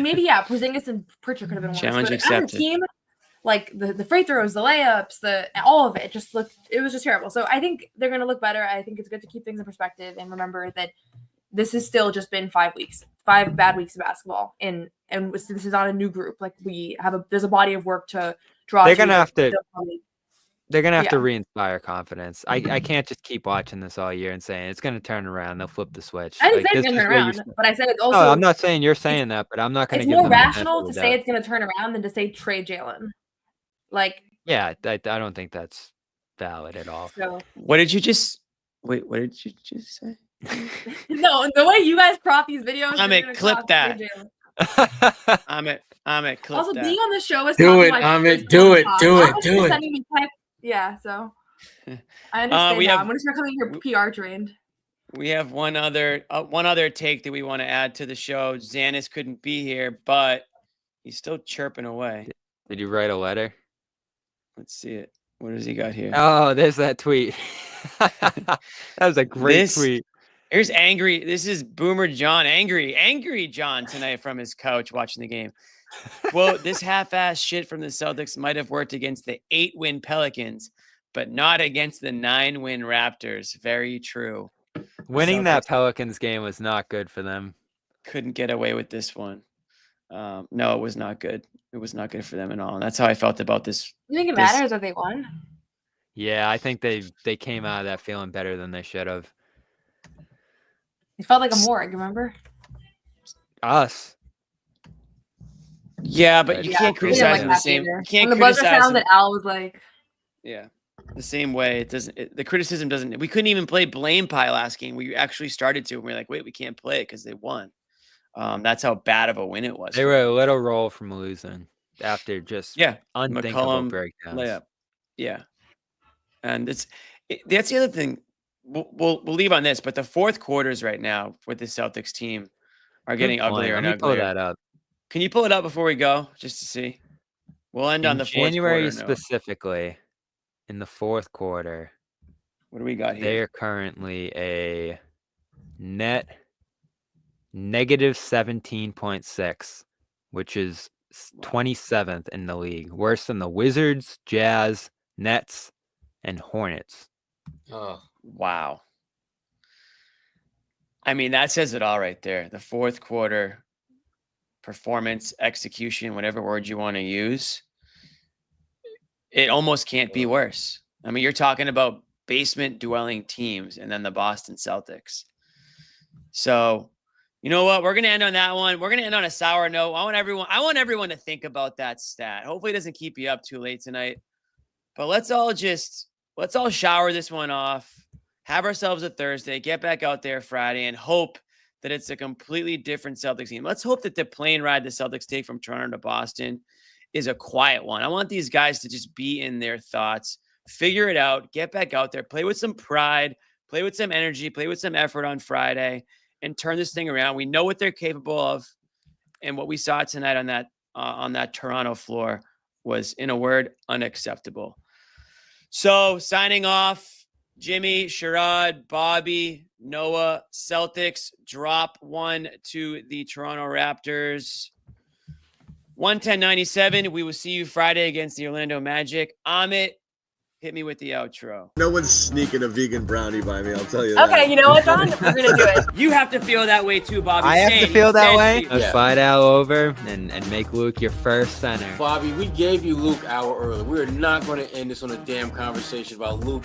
maybe Porzingis and Pritchard could have been challenge worse. Accepted. As a team, like the free throws, the layups, all of it it was just terrible. So I think they're going to look better. I think it's good to keep things in perspective and remember that this has still just been 5 weeks, 5 bad weeks of basketball, and this is not a new group. Like there's a body of work to draw. They're gonna have to. They're gonna have to re-inspire confidence. I can't just keep watching this all year and saying it's gonna turn around. They'll flip the switch. I didn't say it's gonna turn around, but I said it's also. No, I'm not saying you're saying that, but I'm not gonna. It's more rational to say it's gonna turn around than to say trade Jalen. Like. Yeah, I don't think that's valid at all. So. What did you just say? No, the way you guys crop these videos. Clip that. Amit, clip also, that. being on the show is do it, Amit. Do it. Yeah, so I understand. I'm gonna start coming here PR trained. We have one other take that we want to add to the show. Xanis couldn't be here, but he's still chirping away. Did you write a letter? Let's see it. What does he got here? Oh, there's that tweet. That was a great tweet. Here's angry. This is Boomer John, angry John tonight from his couch watching the game. Well, this half-ass shit from the Celtics might have worked against the 8-win Pelicans, but not against the 9-win Raptors. Very true. Winning that Pelicans game was not good for them. Couldn't get away with this one. No, it was not good. It was not good for them at all. And that's how I felt about this. You think it matters that they won? Yeah, I think they came out of that feeling better than they should have. It felt like a morgue, remember? Us. Yeah, but you can't criticize the same. You can't when the buzzer sounded, Al was like, "Yeah, the same way." It doesn't. The criticism doesn't. We couldn't even play blame pie last game. We actually started to, and we were like, "Wait, we can't play it because they won." That's how bad of a win it was. They were a little roll from losing after just unthinkable McCollum breakdowns. Layup. Yeah, and that's the other thing. We'll leave on this, but the fourth quarters right now with the Celtics team are getting uglier and uglier. Pull that up. Can you pull it up before we go, just to see? We'll end on the fourth January quarter, specifically. In the fourth quarter, what do we got here? They are currently a net negative 17.6, which is 27th in the league, worse than the Wizards, Jazz, Nets, and Hornets. Oh, wow. I mean, that says it all right there. The fourth quarter performance, execution, whatever word you want to use, it almost can't be worse. I mean, you're talking about basement dwelling teams and then the Boston Celtics. So, you know what? We're going to end on that one. We're going to end on a sour note. I want everyone to think about that stat. Hopefully it doesn't keep you up too late tonight. But let's all shower this one off, have ourselves a Thursday, get back out there Friday, and hope that it's a completely different Celtics team. Let's hope that the plane ride the Celtics take from Toronto to Boston is a quiet one. I want these guys to just be in their thoughts, figure it out, get back out there, play with some pride, play with some energy, play with some effort on Friday, and turn this thing around. We know what they're capable of, and what we saw tonight on that Toronto floor was, in a word, unacceptable. So, signing off, Jimmy, Sherrod, Bobby, Noah, Celtics drop 1 to the Toronto Raptors. 110-97. We will see you Friday against the Orlando Magic. Amit, hit me with the outro. No one's sneaking a vegan brownie by me, I'll tell you that. Okay, you know what, John? We're going to do it. You have to feel that way too, Bobby. I have to feel that way? Let's slide Al over and make Luke your first center. Bobby, we gave you Luke an hour early. We're not going to end this on a damn conversation about Luke